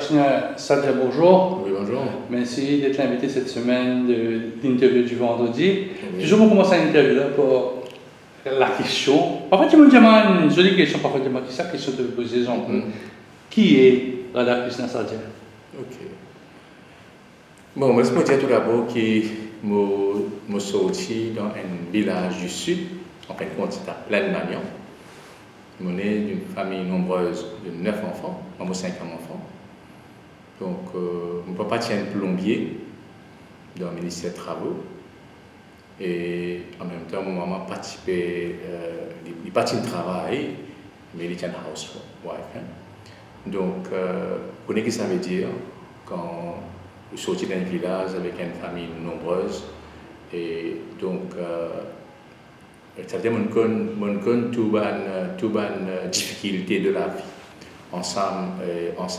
Radakshina Sadja, bonjour. Oui, bonjour. Merci d'être invité cette semaine de l'interview du vendredi. Oui. Toujours on commence à l'interview là pour la question. Parfois, tu me demandes une jolie question, parfois tu me dis c'est la question de poser gens. Qui est Radakshina Sadja? Ok. Bon, moi, je me dire tout d'abord que je suis sorti dans un village du sud, en fin de compte, c'est à Plaine-Magnan. Je suis d'une famille nombreuse de 9 enfants, moi 5 enfants. Donc, mon papa tient un plombier dans le ministère des Travaux. Et en même temps, mon maman participait, il partit de travail, mais il était un housewife. Hein. Donc, vous connaissez ce que ça veut dire quand vous sortez d'un village avec une famille nombreuse. Et donc, ça veut dire que nous connaissons toutes les difficultés de la vie. Ensemble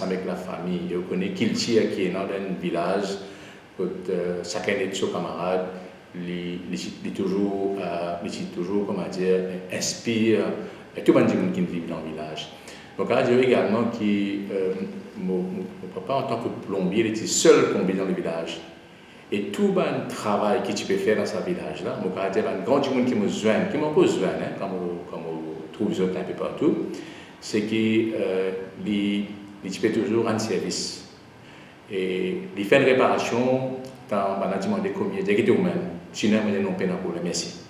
avec la famille. Vous connaissez qu'il tire qui est dans un village, chacun de ses camarades, il toujours, comment dire, inspire tout le monde qui vit dans le village. Donc, je dirais également que mon papa, en tant que plombier, il était seul plombier dans le village. Et tout le travail que tu peux faire dans ce village-là, je dirais un grand monde qui me joigne, qui m'en pose joigne, hein, comme on trouve un peu partout, c'est qu'il tu peux toujours rendre service. Et il fait une réparation, quand on a demandé combien, il dit même, sinon, il n'a pas de problème, merci.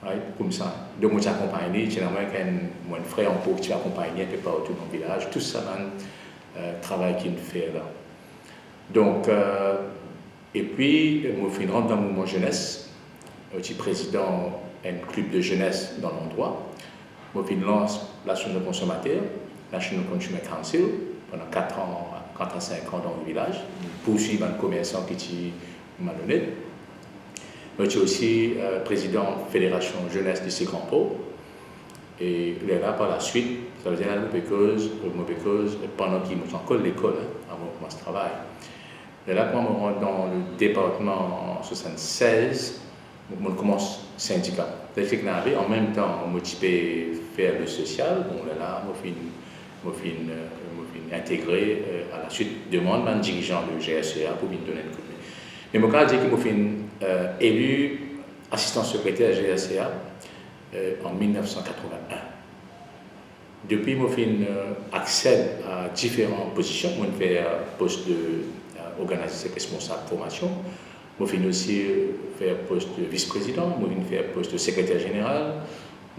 Right? Comme ça, donc moi j'accompagne, j'ai un frère en pot qui accompagne un peu partout dans le village, tout ça c'est un travail qu'il fait là. Donc, et puis, moi je rentre dans le mouvement jeunesse, je suis président d'un club de jeunesse dans l'endroit, moi je lance l'Association de consommateurs, National Consumer Council, pendant 4 à 5 ans dans le village, poursuivre un commerçant qui m'a donné. Je suis aussi président de la Fédération Jeunesse de Sécampo. Et là, par la suite, ça veut dire que pendant qu'il me encore l'école, avant que je travaille. Et là, quand je rentre dans le département en 1976, je commence le syndicat. En même temps, je peux faire le social. Bon, là, je suis intégré à la suite demande un dirigeant de GSEA pour me donner une coup de main. Mais mon cas dit que je suis élu assistant secrétaire à GSEA en 1981. Depuis, je accède à différentes positions. Je fais poste d'organisateur responsable de formation. Je fais aussi faire poste de vice-président. Je fais poste de secrétaire général.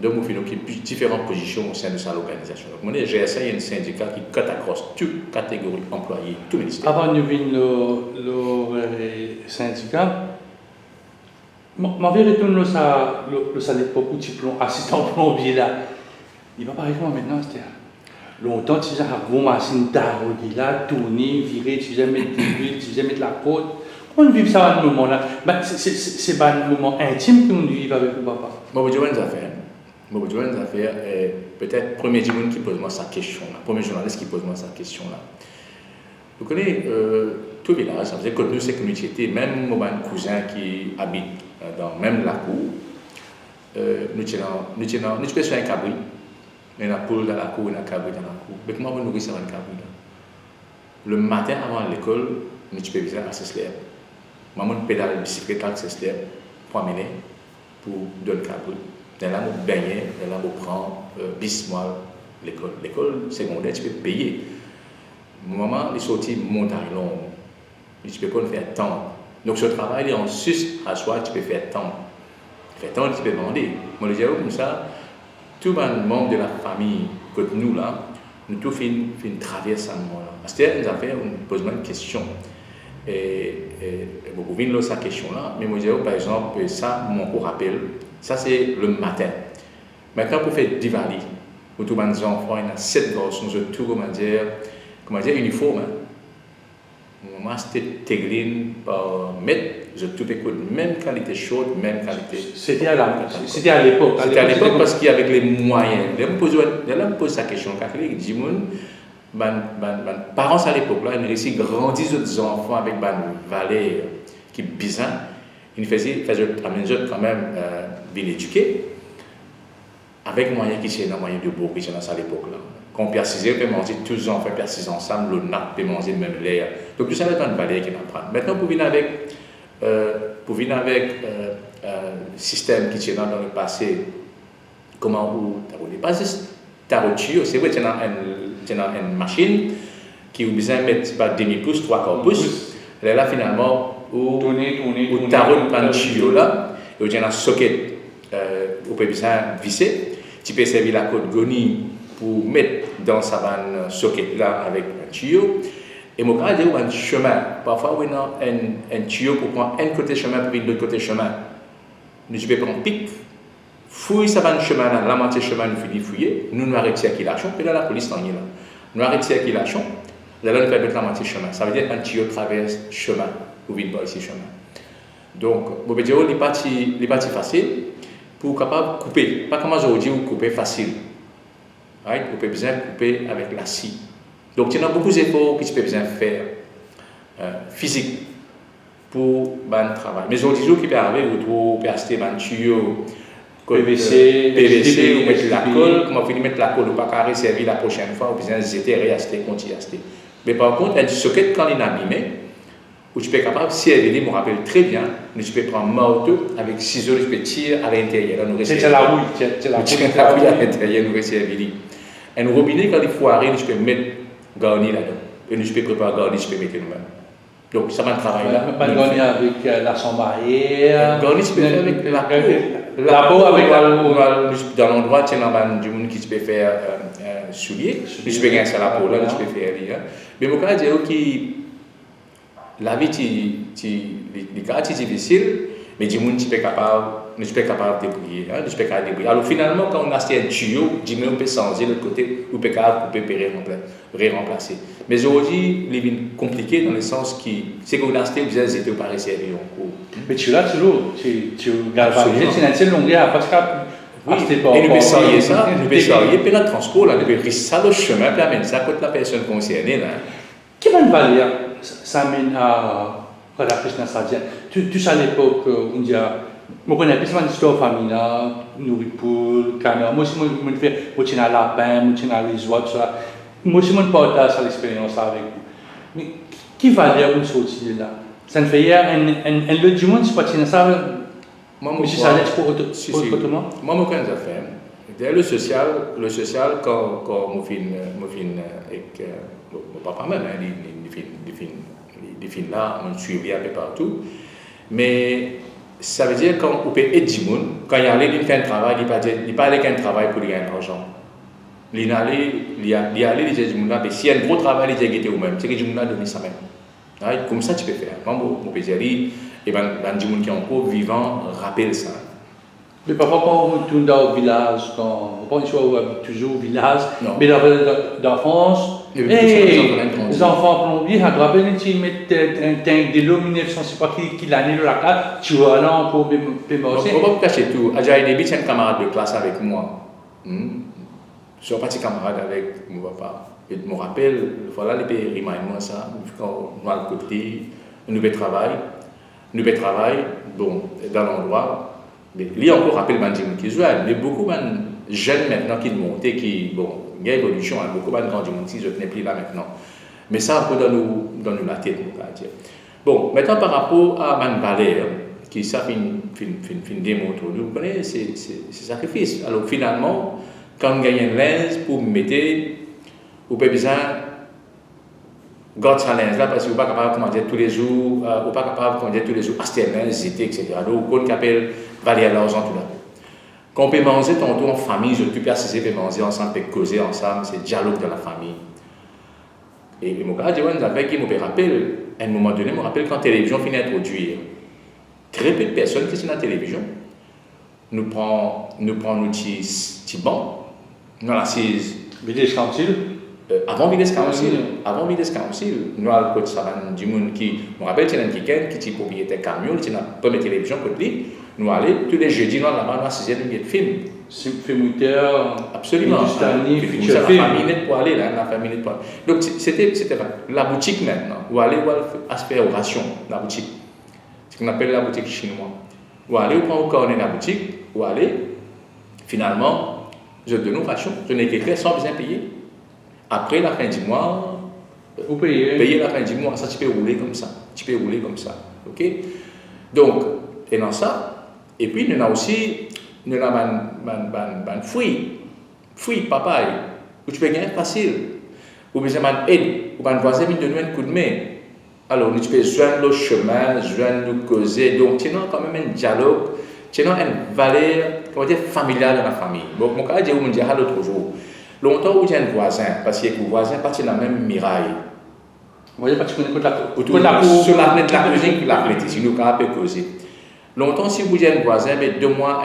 Donc, je fais différentes positions au sein de l'organisation. Donc, GSA, il y a un syndicat qui cut across toute catégorie employés, tout ministère. Avant de venir le syndicat, je vais retourner à l'époque où tu es assistant plombier là. Il va pas arriver maintenant, c'est longtemps, tu as une machine d'arrondi là, tourner, virer, tu as mettre de l'huile, tu as mettre la côte. Comment on vit ça à ce moment-là? C'est un moment intime que nous vivons avec le papa. Moi, je vais vous affaires. Peut-être le premier journaliste qui pose moi sa question là. Premier journaliste qui pose moi sa question là. Vous connaissez tout le village, ça veut dire que nous, c'est communauté, même mon cousin qui habite dans même la cour, nous sommes sur un cabri. Il y a une poule dans la cour, il y a un cabri dans la cour. Mais comment vous nourrissez un cabri là? Le matin avant l'école, nous sommes visiter à Ceslière. Maman pédale la bicyclette à Ceslière pour amener pour donner le cabri. Là, on baigne, là, on prend bis mois l'école. L'école secondaire, tu peux payer. Maman, les sorties montagne longue. Tu peux pas faire temps. Donc, ce travail est en sus à soi, tu peux faire temps. Faire temps, tu peux demander. Moi, je dis comme ça, tout le membre de la famille, que nous là, nous tous fait une traversée à ce moment-là. Parce que nous avons pose une question. Et vous pouvez nous poser cette question-là, mais moi, je dis par exemple, ça, mon rappel. Ça, c'est le matin. Maintenant, pour faire Diwali, pour tous les enfants, il y a 7 garçons, tout, comment dire, uniforme. Moi, c'était Tegline par mètre, je tout écoute, même qualité chaude, même qualité. C'était à l'époque. C'était à l'époque parce qu'avec les moyens. Là, me pose sa question, car il dit, les parents à l'époque, là, ils réussissent à grandir les enfants avec des valeurs qui sont bizarres. Ils faisaient quand même bien éduqués, avec moyens qui sont dans moyens de beau, qui sont dans à l'époque là. quand on persiste, on peut manger tous en fait persiste ensemble, le nat peut manger le même l'air. Donc tout ça c'est une valeur qui apprend. Maintenant pour venir avec système qui tient dans le passé, comment vous pas juste tarotio, c'est vrai, tu as une machine qui vous besoin de mettre par demi-pouce, 3/4 pouces. Là finalement, où tarot prend tuyau là, et vous avez un socket, vous pouvez besoin visser. Tu peux servir la côte goni pour mettre dans sa vanne socket là avec un tuyau. Et mon cas, il y a un chemin. Parfois, on a un tuyau pour prendre un côté chemin pour venir de l'autre côté chemin. Nous, je vais prendre un pic, fouille sa vanne chemin là, la moitié chemin, nous finit fouiller, nous arrêtons circulation, puis là, la police en est là. Nous arrêtons circulation, là, nous faisons la moitié chemin. Ça veut dire qu'un tuyau traverse chemin pour venir par ici chemin. Donc, bon, il est parti facile pour capable couper. Pas comme aujourd'hui, vous coupez facile. Right? Vous pouvez besoin de couper avec la scie. Donc, il y a beaucoup d'efforts que tu peux besoin de faire physique pour le travail. Mais aujourd'hui, qui peut arriver, vous pouvez acheter un tuyau PVC, ou mettre la colle. Comment vous mettre la colle ou pas carré servir la prochaine fois, vous besoin de réacheter, continuer à acheter. Mais par contre, un socket quand il est abîmé, où tu peux être capable de servir, je me rappelle très bien, tu peux prendre un marteau avec ciseaux, tu peux tirer à l'intérieur. C'est la rouille, c'est la rouille à l'intérieur, nous servir. Un robinet, quand il faut arrêter, tu peux mettre garni là-dedans. Et nous, je peux préparer garni, je peux mettre nous-mêmes. Donc, ça va un travail là. Pas garni avec la sombaïre. Garni, tu peux faire avec la peau. La peau avec la peau. Dans l'endroit, tu as du monde qui peut faire soulier. Tu peux gagner ça la peau là, tu peux faire rien. Mais mon cas, c'est que la vie, les cas, c'est difficile, mais du monde, tu peux capable de débrouiller. Alors finalement, quand on a acheté un tuyau, on peut changer de l'autre côté, on peut remplacer. Mais aujourd'hui, il est compliqué dans le sens que c'est qu'on a acheté, vous avez été par servir en cours. Mais tu l'as toujours, tu galvanisé, c'est une longueur parce que et nous peut charrier ça, nous peut charrier, puis le transport, là, nous peut risquer ça le chemin, puis amener ça contre la personne concernée. Là. Quelle bonne valeur ça mène à la Krishna Sadhya? Tu sais à l'époque, on dit, je connais plus une histoire familiale, nourrir poule, caméra. Moi aussi, je fais, je tiens un lapin, je tiens un réseau, tout ça. Moi aussi, je partage cette expérience avec vous. Mais qui valeur une sortie là? Ça ne fait rien, un lieu du monde, c'est pas tiens ça. Moi, je suis allé pour autrement. Moi, je connais affaires. D'ailleurs, le social, quand je viens avec mon papa même, il fin là, on suit un peu partout. Mais ça veut dire quand on peut aider du monde, quand il y a allé faire un travail, il pas allé qu'un travail pour gagner de l'argent. Il allé, il dit du monde là, mais s'il y a un gros travail, il dit ou même, c'est que du monde là donner ça même. Comme ça tu peux faire. Moi, mon peux dire, et ben du monde qui est encore vivant, rappelle ça. Mais parfois, quand on retourne dans le village, quand on pense toujours au village, non. Mais dans France, les enfants plombiers, on doit bien mettre un tank de l'eau 1900, je ne sais pas qui l'année de la classe, tu vois là encore, mais aussi. On va pas cacher tout. Ajaï Debi, c'est un camarade de classe avec moi. Je suis un petit camarade avec mon papa. Et je me rappelle, voilà, il peut reminder moi ça, quand on va le côté, nous peut travailler, bon, dans l'endroit. Il y a encore rappelé les qui jouent, mais beaucoup de jeunes maintenant qui montent, qui, bon, il y a évolution, beaucoup de gens qui ne plus là maintenant. Mais ça, un peu dans nous la tête, on va dire. Bon, maintenant par rapport à Man Valère, qui ça fin démontre, vous connaissez, c'est sacrifice. Alors finalement, quand on gagne un linge pour mettre, vous avez besoin de garder sa linge là, parce que vous n'êtes pas capable de commander tous les jours, vous n'êtes pas capable de commander tous les jours, acheter un linge, etc. Donc, vous appelle Valère l'argent tout là. Quand on peut manger tantôt en famille, je peux assister, peut manger ensemble, peut causer ensemble, c'est dialogue dans la famille. Et mon gars, je me rappelle, à un moment donné, je me rappelle quand la télévision finit d'introduire, très peu de personnes qui sont dans la télévision, nous prenons nos petits bancs, nous l'assise. Village Council? Avant Village Council, nous avons le savant du monde qui, je me rappelle, il y a un qui est propriétaire camion, il y a une première télévision côté, nous allons tous les jeudis, nous allons assister à un film. Film absolument. La famille n'est pas aller là, la famille n'est pas. Donc c'était la boutique maintenant. Où aller faire aux rations, la boutique. Ce qu'on appelle la boutique chinoise. Où aller prendre au cornet la boutique, où aller finalement je donne nos rations, je n'ai qu'à faire sans besoin payer. Après la fin du mois, Vous payez. payer la fin du mois, ça tu peux rouler comme ça. Tu peux rouler comme ça. Ok? Donc, et dans ça, et puis nous avons aussi, nous avons fruit, papaye, où tu peux gagner facile. Ou bien c'est aide, ou bien voisin qui donne un coup de main. Alors, nous tu peux joindre le chemin, joindre le causer. Donc, tu as quand même un dialogue, tu as une valeur, comment dire, familiale dans la famille. Bon, mon cas, je vous disais l'autre jour. Longtemps où j'ai un voisin, parce que le voisin partit dans la même miraille. Vous voyez, parce que tu connais Autour de la cour, sur la fenêtre de la cuisine, la fenêtre, si nous avons causer. Longtemps, si vous avez un voisin, mais donne-moi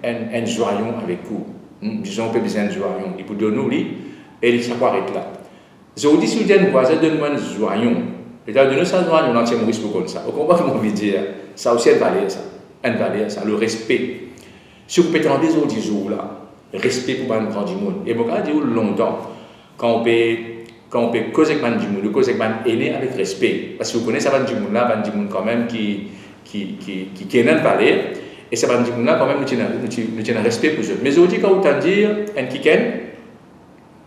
un joyon avec vous. Disons, on peut besoin d'un joyon. Il peut donner lui, et il s'arrête là. Je vous dis, si vous avez un voisin, donne-moi un joyon. Et là, donner ça, joyon, on en tient Maurice pour comme ça. Vous comprenez ce que je veux dire? Ça aussi, une valeur, ça. Une valeur, ça. Le respect. Si vous pouvez attendre des autres jours là, respect pour le grand du monde. Et moi, je dis longtemps, quand on peut causer avec du monde, causer avec aîné avec respect. Parce que vous connaissez ça, du monde là, du monde quand même qui est dans le palais. Et ça du monde là, quand même, nous tenons un respect pour eux. Mais aujourd'hui, quand vous entendez dire, un kiken,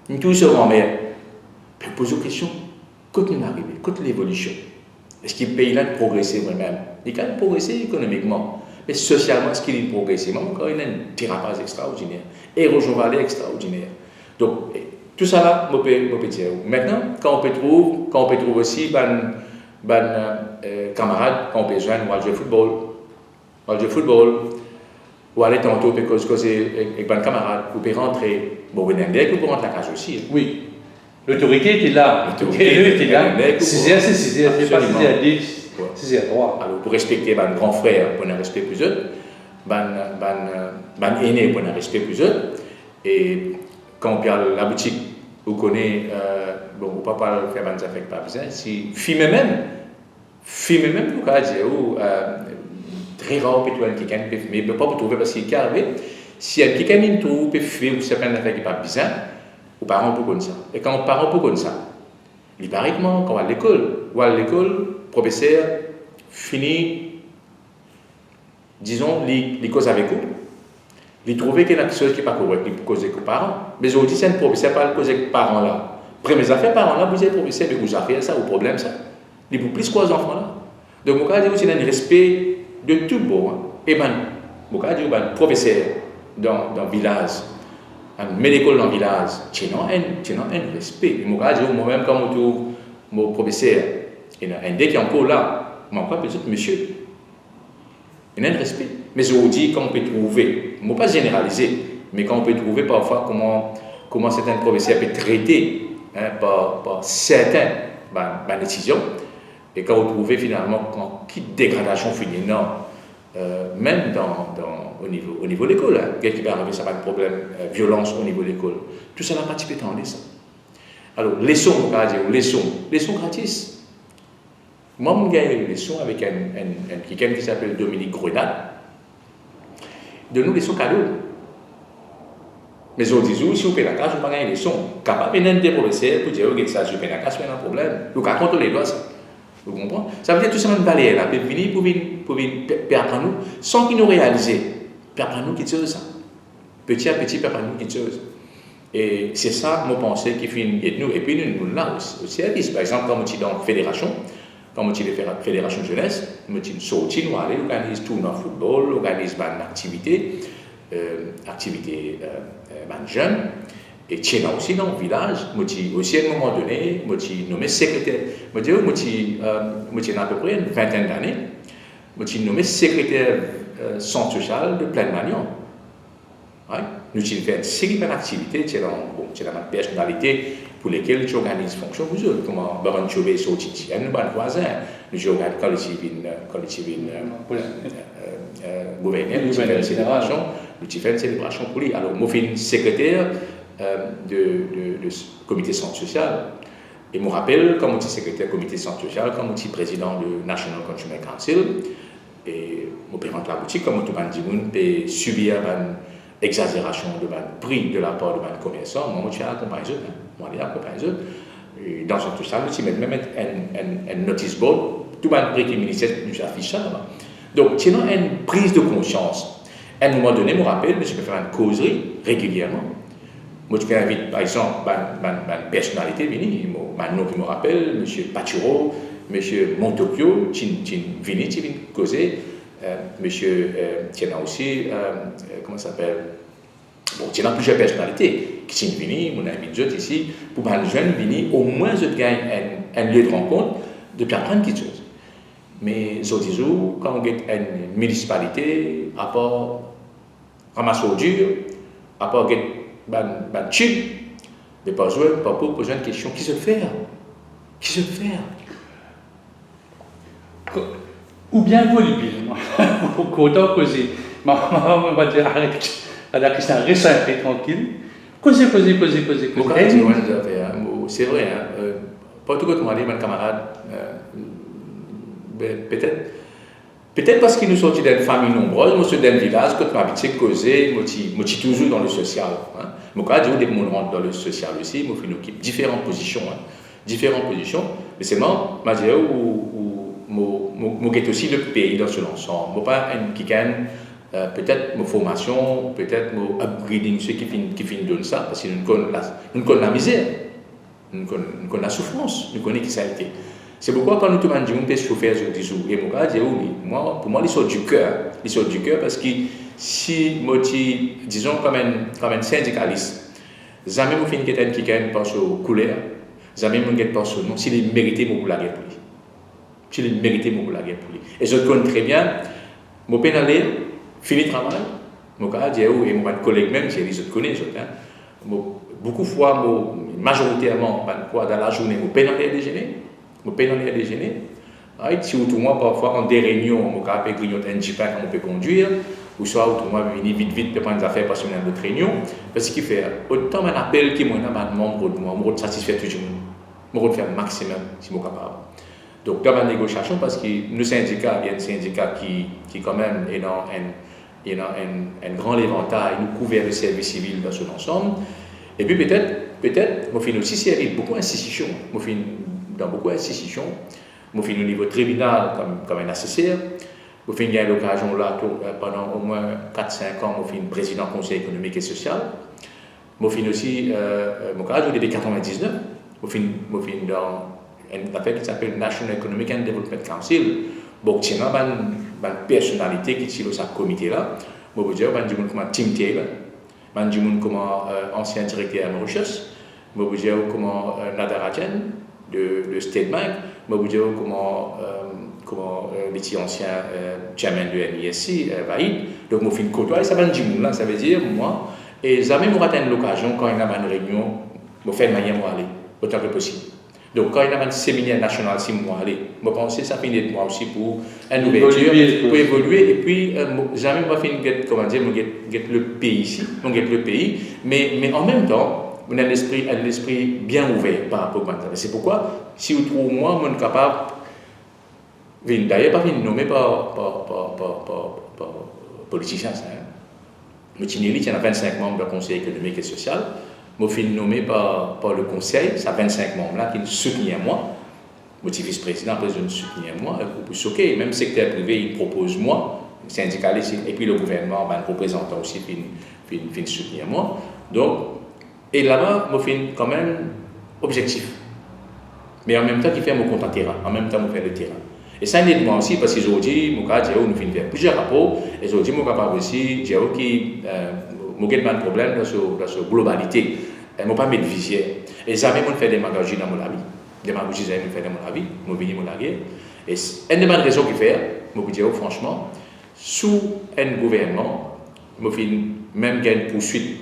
nous tous se grand-mère, puis posez une question, quand nous arrivons, quand l'évolution, est-ce qu'il paye là de progresser moi-même? Il peut progresser économiquement. Mais socialement, est-ce qu'il est progressé? Moi, encore, il y a un thérapeute extraordinaire. Et Roger Vallée extraordinaire. Donc, tout ça là, je peux dire. Maintenant, quand on peut trouver aussi camarades, quand on peut joindre, ou aller jouer football, ou aller tantôt, on peut causer avec un camarade, vous pouvez rentrer. Bon, vous pouvez rentrer à la cage aussi. Oui. L'autorité était là. L'autorité était là. 6h, c'est 6h, c'est pas 6h10, 6h3. Alors, pour respecter mon grand frère, pour un respect plus eux, mon aîné, pour un respect plus eux, et quand on parle la boutique, vous connaissez, bon, vous ne pouvez pas faire des affaires pas besoin, si, filmez même, vous pouvez dire, très rare, peut-être quelqu'un peut filmer, mais pas pour trouver parce qu'il est arrivé, si quelqu'un trouve, peut filmer, ou certaines affaires qui pas besoin, aux parents pour comme ça. Et quand on parents pour comme ça, il paraît que quand on va à l'école, professeur finit, disons, les causes avec vous. Il trouve qu'il y a quelque chose qui n'est pas correct, il peut causer avec les parents. Mais aujourd'hui, c'est un professeur pas causer avec les parents là. Premières affaires, parents là, vous êtes professeur, mais vous avez ça, au problème ça. Il peut plus quoi aux enfants là. Donc, mon cas, il y a un respect de tout le monde. Et ben, mon cas, il y a un professeur dans le village. Mais l'école dans le village, tu as un respect. Moi-même, quand je trouve mon professeur, il y a un dès qui est encore là, je m'en crois peut-être monsieur. Il y a un respect. Mais je vous dis, quand on peut trouver, je ne vais pas généraliser, mais quand on peut trouver parfois comment certains professeurs peuvent traiter par certains décisions, et quand vous trouvez finalement quelle dégradation finit, non. Même au niveau de l'école, quelqu'un qui va arriver, ça va être un problème, violence au niveau de l'école. Tout ça n'a pas typé en ça. Alors, leçons, on va dire, leçons gratis. Moi, je gagne une leçon avec quelqu'un qui s'appelle Dominique Grenade. De nous, leçons cadeaux. Mais je dis, si vous payez la casse, vous n'avez pas gagné une leçon. Capable de des professeurs pour dire, ok, ça, je paye la casse, c'est un problème. Donc, à contrôler les doigts, ça. Vous comprenez? Ça veut dire tout ça, une valeur là, peut venir pour apprendre nous, sans qu'ils nous réalisent, pour apprendre nous quelque chose ça. Petit à petit, pour apprendre nous quelque chose. Et c'est ça, mon pensée qui finit de nous. Et puis nous là aussi, par exemple, quand je suis dans la fédération, quand je suis dans la fédération jeunesse, je suis sorti, nous allons organiser tout dans le football, organiser une activité jeune. Et tiens aussi dans le village, aussi à un moment donné, je suis nommé secrétaire. Je suis à peu près une vingtaine d'années. Je suis nommé secrétaire centre social de Plaine-Magnon. Ouais. Nous avons fait une série d'activités, c'est la personnalité pour lesquelles tu organises fonction vous autres. Comment Baron Chobé sorti, nous sommes voisins. Nous avons collectif gouverneur, nous avons fait une célébration pour lui. Alors, moi, je suis secrétaire de comité centre social. Et je me rappelle, quand je suis secrétaire du comité centre social, quand je suis président du National Consumer Council, et je peux rentrer à la boutique, comme tout le monde peut subir une exagération de prix de la part de mes commerçants, moi je suis accompagné eux. Dans son tout ça, je vais même un notice board, tout le prix qui est ministère nous affiche ça. Donc, c'est une prise de conscience. À un moment donné, je me rappelle, je peux faire une causerie régulièrement. Moi, je invite, par exemple, une personnalité, un nom qui me rappelle, M. Pachuro, M. Montocchio, qui vient causer, M. Tiens aussi, comment ça s'appelle? Bon, il y a plusieurs personnalités qui sont venues, mon ami Jot ici, pour les jeunes venir, au moins je gagne un lieu de rencontre, de bien apprendre quelque chose. Mais aujourd'hui, quand on a une municipalité, à part ramasser dur, à part un tube, de pas jouer, pas pour poser une question, qui se fait? Qui se fait? Ou bien volubile, autant causer. On va dire, arrête. Alors que c'est un récent et tranquille. Causer. C'est vrai, hein. Pas tout comme mon camarade, peut-être parce qu'ils nous sortent d'une famille nombreuse, nous sommes d'un village, quand on habite causer, nous sommes toujours dans le social. Mon cas, dès que nous rentre dans le social aussi, nous faisons différentes positions. Mais seulement, je dis, nous aussi le pays dans son ensemble. Nous pas un qui gagne. Peut-être ma formation, peut-être mon upgrading, ceux qui finissent de ça, parce que nous connaissons la misère, nous connaissons la souffrance, nous connaissons qui ça a été. C'est pourquoi quand nous te demandons de souffrir sur des jours, et pour moi, ils sortent du cœur, parce que si moi, disons comme un syndicaliste, jamais je finis quelqu'un qui gagne par sa couleur, jamais je gagne par son nom, s'il est mérité pour la guerre pour lui. Et je connais très bien, je peux aller fini le travail, et mon collègue même, j'ai les autres connaissent, beaucoup de fois, majoritairement, dans la journée, je peux aller déjeuner. Si moi, parfois, en des réunions, je peux grignoter un jeepin qu'on peut conduire, ou soit moi, je viens vite pour prendre des affaires parce qu'on a d'autres réunions. Parce qu'il fait autant un appel qui m'a membre de moi, je satisfait tout le monde, je faire le maximum si je suis capable. Donc, dans ma négociation, parce que le syndicat, il y a un syndicat qui quand même est dans un grand éventail, nous couvert le service civil dans son ensemble. Et puis peut-être, je fais aussi servir beaucoup d'institutions. Dans beaucoup d'institutions. Je fais au niveau tribunal comme un assesseur. Je fais eu l'occasion là, pendant au moins 4-5 ans, je fais président du Conseil économique et social. Je fais aussi, mon cas, depuis 1999, je fais dans une affaire qui s'appelle National Economic and Development Council. Donc, il y a une personnalité qui est dans ce comité-là. Je veux dire, je comme Tim Taylor, je comme ancien directeur de recherche, je veux dire comme Nadarajan de State Bank, je veux dire comme les anciens chairman de NISC, Vaïd. Donc, je fais une côtoie, ça va dire là, ça veut dire moi. Et jamais je raté l'occasion quand il y a une réunion, je fais de manière à aller, autant que possible. Donc, quand il y a un séminaire national, si moi aller, je pense que ça finit de moi aussi pour une ouverture, pour évoluer. Et puis, jamais je vais comment dire, le pays ici, le pays, mais en même temps, on a l'esprit bien ouvert par rapport à ça. C'est pourquoi, si vous trouvez moi, je suis capable, d'ailleurs, pas nommé par politicien, le Tinelli, il y a 25 membres du Conseil économique et social. Je suis nommé par le conseil, ça 25 membres-là qui me soutiennent à moi. Je suis vice-président, après je me soutiens à moi. Et même le secteur privé, il propose moi, syndicaliste, et puis le gouvernement, un représentant aussi, qui me soutient à moi. Donc, et là-bas, je suis quand même objectif. Mais en même temps, il fait mon compte en terrain, en même temps, je fais le terrain. Et ça aide moi aussi, parce qu'aujourd'hui, nous avons fait plusieurs rapports, et aujourd'hui, je suis capable aussi, j'ai un problème dans cette globalité. Je ne pas mettre visière. Et jamais je fais des magasin dans mon avis. Des magasins, je fais dans mon avis. Je viens mon avis. Et une des raisons qui fait, je peux dire franchement, sous un gouvernement, je fais même une poursuite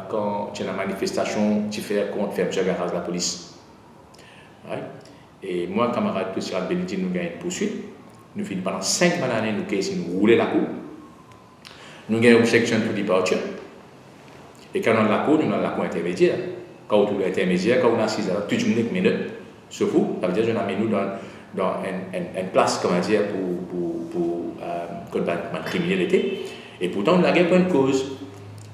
quand il y a une manifestation qui fait contre faire garage la police. Ouais. Et moi, camarade Christian Benedicte, nous avons une poursuite. Nous faisons pendant 5 années, nous roulons la cour. Nous avons une section de departure. Et quand on a la cour, nous avons la cour intermédiaire. Quand on a l'intermédiaire, quand on a 6 heures, tout le monde est minute. Sauf vous, ça veut dire que nous avons dans une place, comment dire, pour la criminalité. Et pourtant, nous n'avons pas une cause.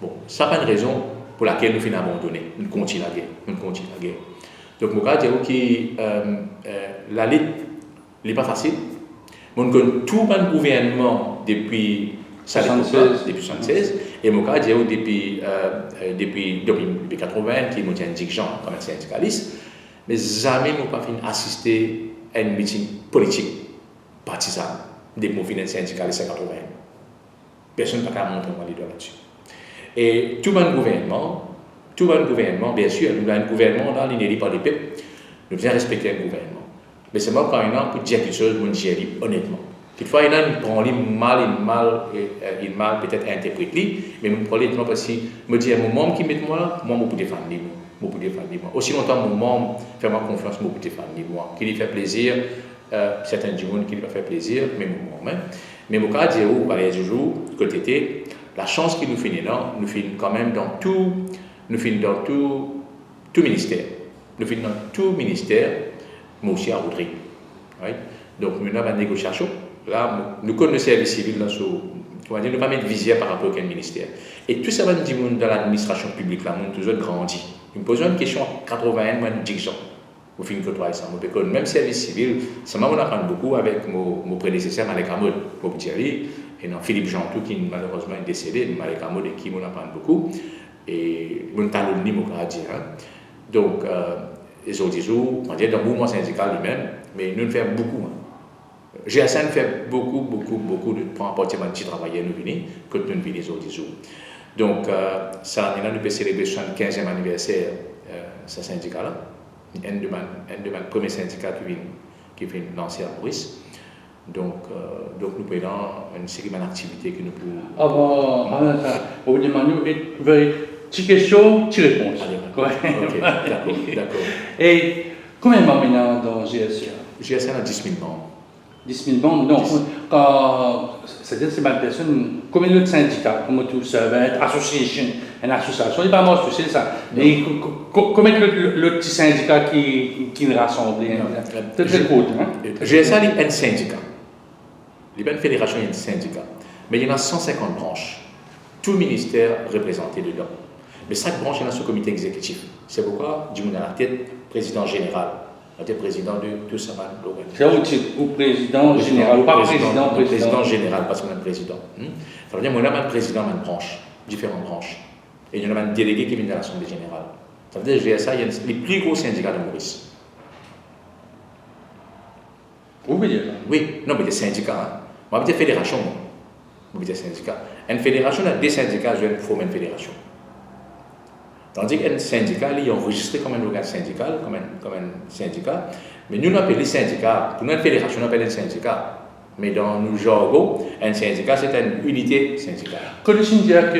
Bon, ça n'est pas une raison pour laquelle nous finissons abandonner. Nous continuons la guerre. Donc, je veux dire que la lutte n'est pas facile. Nous connaissons tout le gouvernement depuis Ça, 76. depuis 76. Et mon cas, depuis 80, qui me tient dirigeant comme un syndicaliste, mais jamais je n'ai pas assister à une meeting politique partisane depuis que je suis syndicaliste en 80. Personne n'a pas montré mon leader là-dessus. Et tout le gouvernement, bien sûr, nous avons un gouvernement là, il n'est pas les peuples, nous devons respecter le gouvernement. Mais c'est moi quand il y a pour dire quelque chose, je dis honnêtement. Toutefois, il y a une mal peut-être interprété, mais je prends honnêtement parce que je dis à mon membre qui met moi là, moi, je peux défendre moi. Aussi longtemps mon membre fait ma confiance, je peux défendre moi. Qui lui fait plaisir, certains du monde qui lui fait plaisir, mais mon membre. Mais mon cas, dire où, par exemple, côté la chance qui nous finit là, nous finit quand même dans tout ministère. Nous finit dans tout ministère, mais aussi à Audrey. Right? Donc, nous avons une négociation. Là, nous connaissons le service civil, là, on va dire, nous ne pas mettre visière par rapport à quel ministère. Et tout ça va nous dire dans l'administration publique, là, nous toujours grandi. Nous me posons une question en 81, moi, nous disons, au fin de côtoyer ça. Même service civil, ça m'a appris beaucoup avec mon prédécesseur, Malek Hamoud, mon petit ami, et non, Philippe Jantou, qui malheureusement est décédé, Malek Hamoud, et qui m'a appris beaucoup. Et mon talonné, mon gradien. Donc, les autres jours, on dit dans le mouvement syndical lui-même, mais nous faisons beaucoup. GSN fait beaucoup de points pour les travailleurs nous venir que nous venons les autres jours. Donc, ça, nous pouvons célébrer le 75e anniversaire de ce syndicat-là. Un de mes premiers syndicats qui vient lancer à Maurice. Donc, nous prenons une série d'activités que nous pouvons. Avant ça, on vous demande une petite question, petite réponse. Ok, d'accord. Et combien de membres maintenant dans GSA? GSA a 10 000 membres. 10 000 membres, non. C'est-à-dire que c'est ma personne, combien de syndicats, comme tout ça, association, une association, il n'est pas mort, tu sais ça. Et combien de petits syndicats qui nous rassemblent? C'est très court. GSA est un syndicat. Il y a une fédération et un syndicat. Mais il y en a 150 branches. Tout le ministère représenté dedans. Mais chaque branche est dans ce comité exécutif. C'est pourquoi, du monde à la tête, président général. J'étais président de tout ça. C'est ou président général, ou pas président général, parce qu'on a un président. Ça veut dire qu'on a un président, une branche, différentes branches. Et il y en a un délégué qui vient de l'Assemblée générale. Ça veut dire que GSA, il y a les plus gros syndicats de Maurice. Vous voulez dire? Oui, non, mais des syndicats. On va dire fédération. On va dire syndicat. Une fédération a des syndicats, je vais former une fédération. Tandis qu'un syndicat, il est enregistré comme un organe syndical, comme un syndicat. Mais nous, on appelle les syndicats, pour notre fédération, on appelle un syndicat. Mais dans nos jargons, un syndicat, c'est une unité syndicale. Connaissez-vous dire que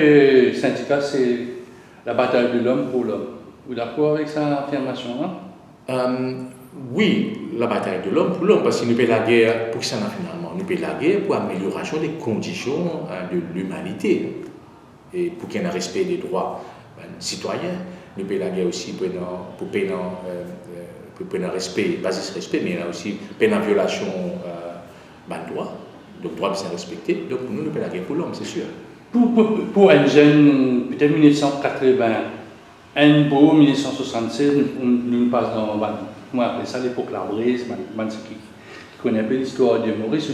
le syndicat, c'est la bataille de l'homme pour l'homme? Vous êtes d'accord avec cette affirmation? Oui, la bataille de l'homme pour l'homme, parce que nous payons la guerre, pour ça finalement, nous payons la guerre pour l'amélioration des conditions de l'humanité et pour qu'il y ait un respect des droits citoyens. Nous payons la guerre aussi pour payer un respect, baser ce respect, mais il y a aussi payer une violation de droits. Donc, droits sont respectés. Donc, pour nous payons la guerre pour l'homme, c'est sûr. Pour un jeune, peut-être 1980, un beau 1976, nous passons dans, moi après ça, l'époque la brise, qui connaît un peu l'histoire de Maurice,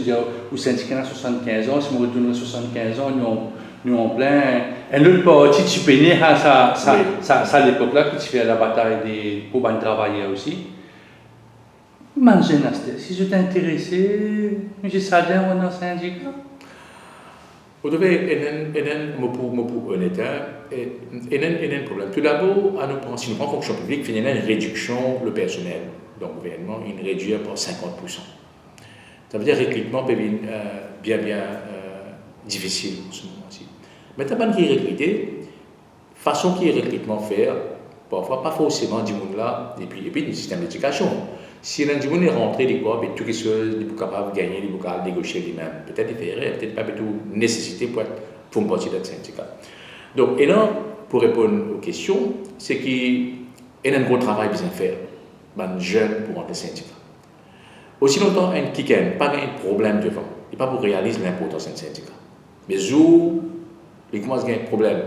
où syndicat à 75 ans, si on retourne à 75 ans, nous en plein. Un autre parti, tu peux venir à ça l'époque-là, qui fait la bataille pour les travailleurs aussi. Si je t'intéressais, je savais dans un syndicat. Vous devez pour honnête, il y a un problème. Tout d'abord, si nous prenons fonction publique, il y a une réduction le personnel. Donc, le gouvernement, il réduit par 50%. Ça veut dire que le recrutement peut être bien difficile en ce moment-ci. Mais tu as pas qui est recruté, façon qui est recrutement faire, parfois pas forcément du monde là, et puis le système d'éducation. Si l'un du monde est rentré, il peut tout chose, il est capable de gagner, il est capable de négocier lui-même. Peut-être il fait peut-être pas tout nécessité pour une partie de syndicat. Donc, et là, pour répondre aux questions, c'est qu'il y a un gros travail à faire, les jeunes pour rentrer syndicat. Aussi longtemps qu'il n'y a pas de problème devant, il n'est pas pour réaliser l'importance d'un syndicat. Mais où il commence à avoir un problème,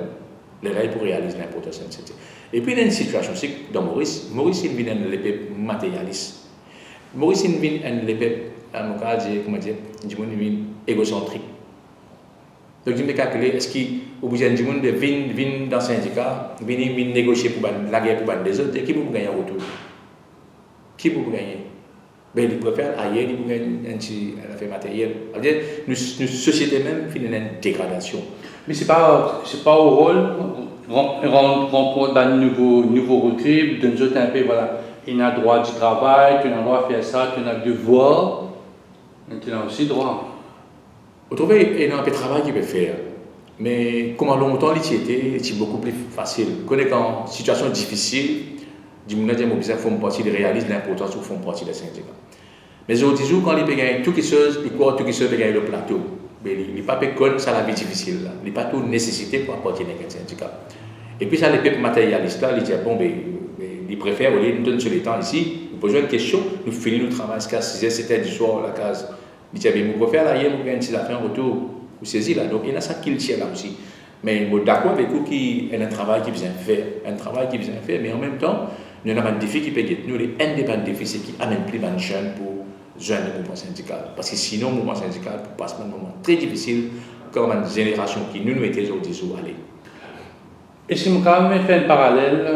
les règles pour réaliser l'importance d'un syndicat. Et puis il y a une situation, c'est que dans Maurice il vient d'un épée matérialiste. Maurice il vient d'un épée, comment dire, égocentrique. Donc, je me calculé, est-ce qu'il oblige du monde de venir dans le syndicat, venir négocier pour la guerre pour les autres, et qui peut gagner en retour? Qui peut gagner? Ben, il préfère ailleurs, il peut gagner un petit affaire matérielle. C'est-à-dire, nous société même, finit une dégradation. Mais c'est pas au rôle, rendre compte d'un nouveau recrue, d'un autre un peu, voilà, il a droit du travail, tu as droit de faire ça, tu as le devoir, mais tu as aussi droit. Vous trouvez, il y a un peu de travail qu'il peut faire. Mais comment longtemps il était, c'est beaucoup plus facile. Quand on est en situation difficile, du monde dit que font partie, il réalise l'importance où font partie des syndicats. Mais aujourd'hui, quand il peut gagner toutes les choses, il croit toutes les choses peut gagner le plateau. Mais il n'est pas comme ça la vie difficile. Il n'est pas tout nécessité pour appartenir à un syndicat. Et puis ça, les peuples matérialistes, il dit bon, il préfère, au lieu de nous donner sur les temps ici, nous posons une question, nous finissons notre travail jusqu'à 6h, 7h du soir à la case. Il dit vous préférez là, hier, vous gagnez une petite affaire en retour, vous saisissez là. Donc il y a ça qui le tient là aussi. Mais je suis d'accord avec vous qu'il y a un travail qui vient faire. Mais en même temps, nous avons un défi qui peut être nous, les indépendants défis, c'est qui amène plus de jeunes pour joindre le mouvement syndical. Parce que sinon, le mouvement syndical passe un moment très difficile comme une génération qui nous était aujourd'hui sur aller. Est-ce que vous quand même fait un parallèle,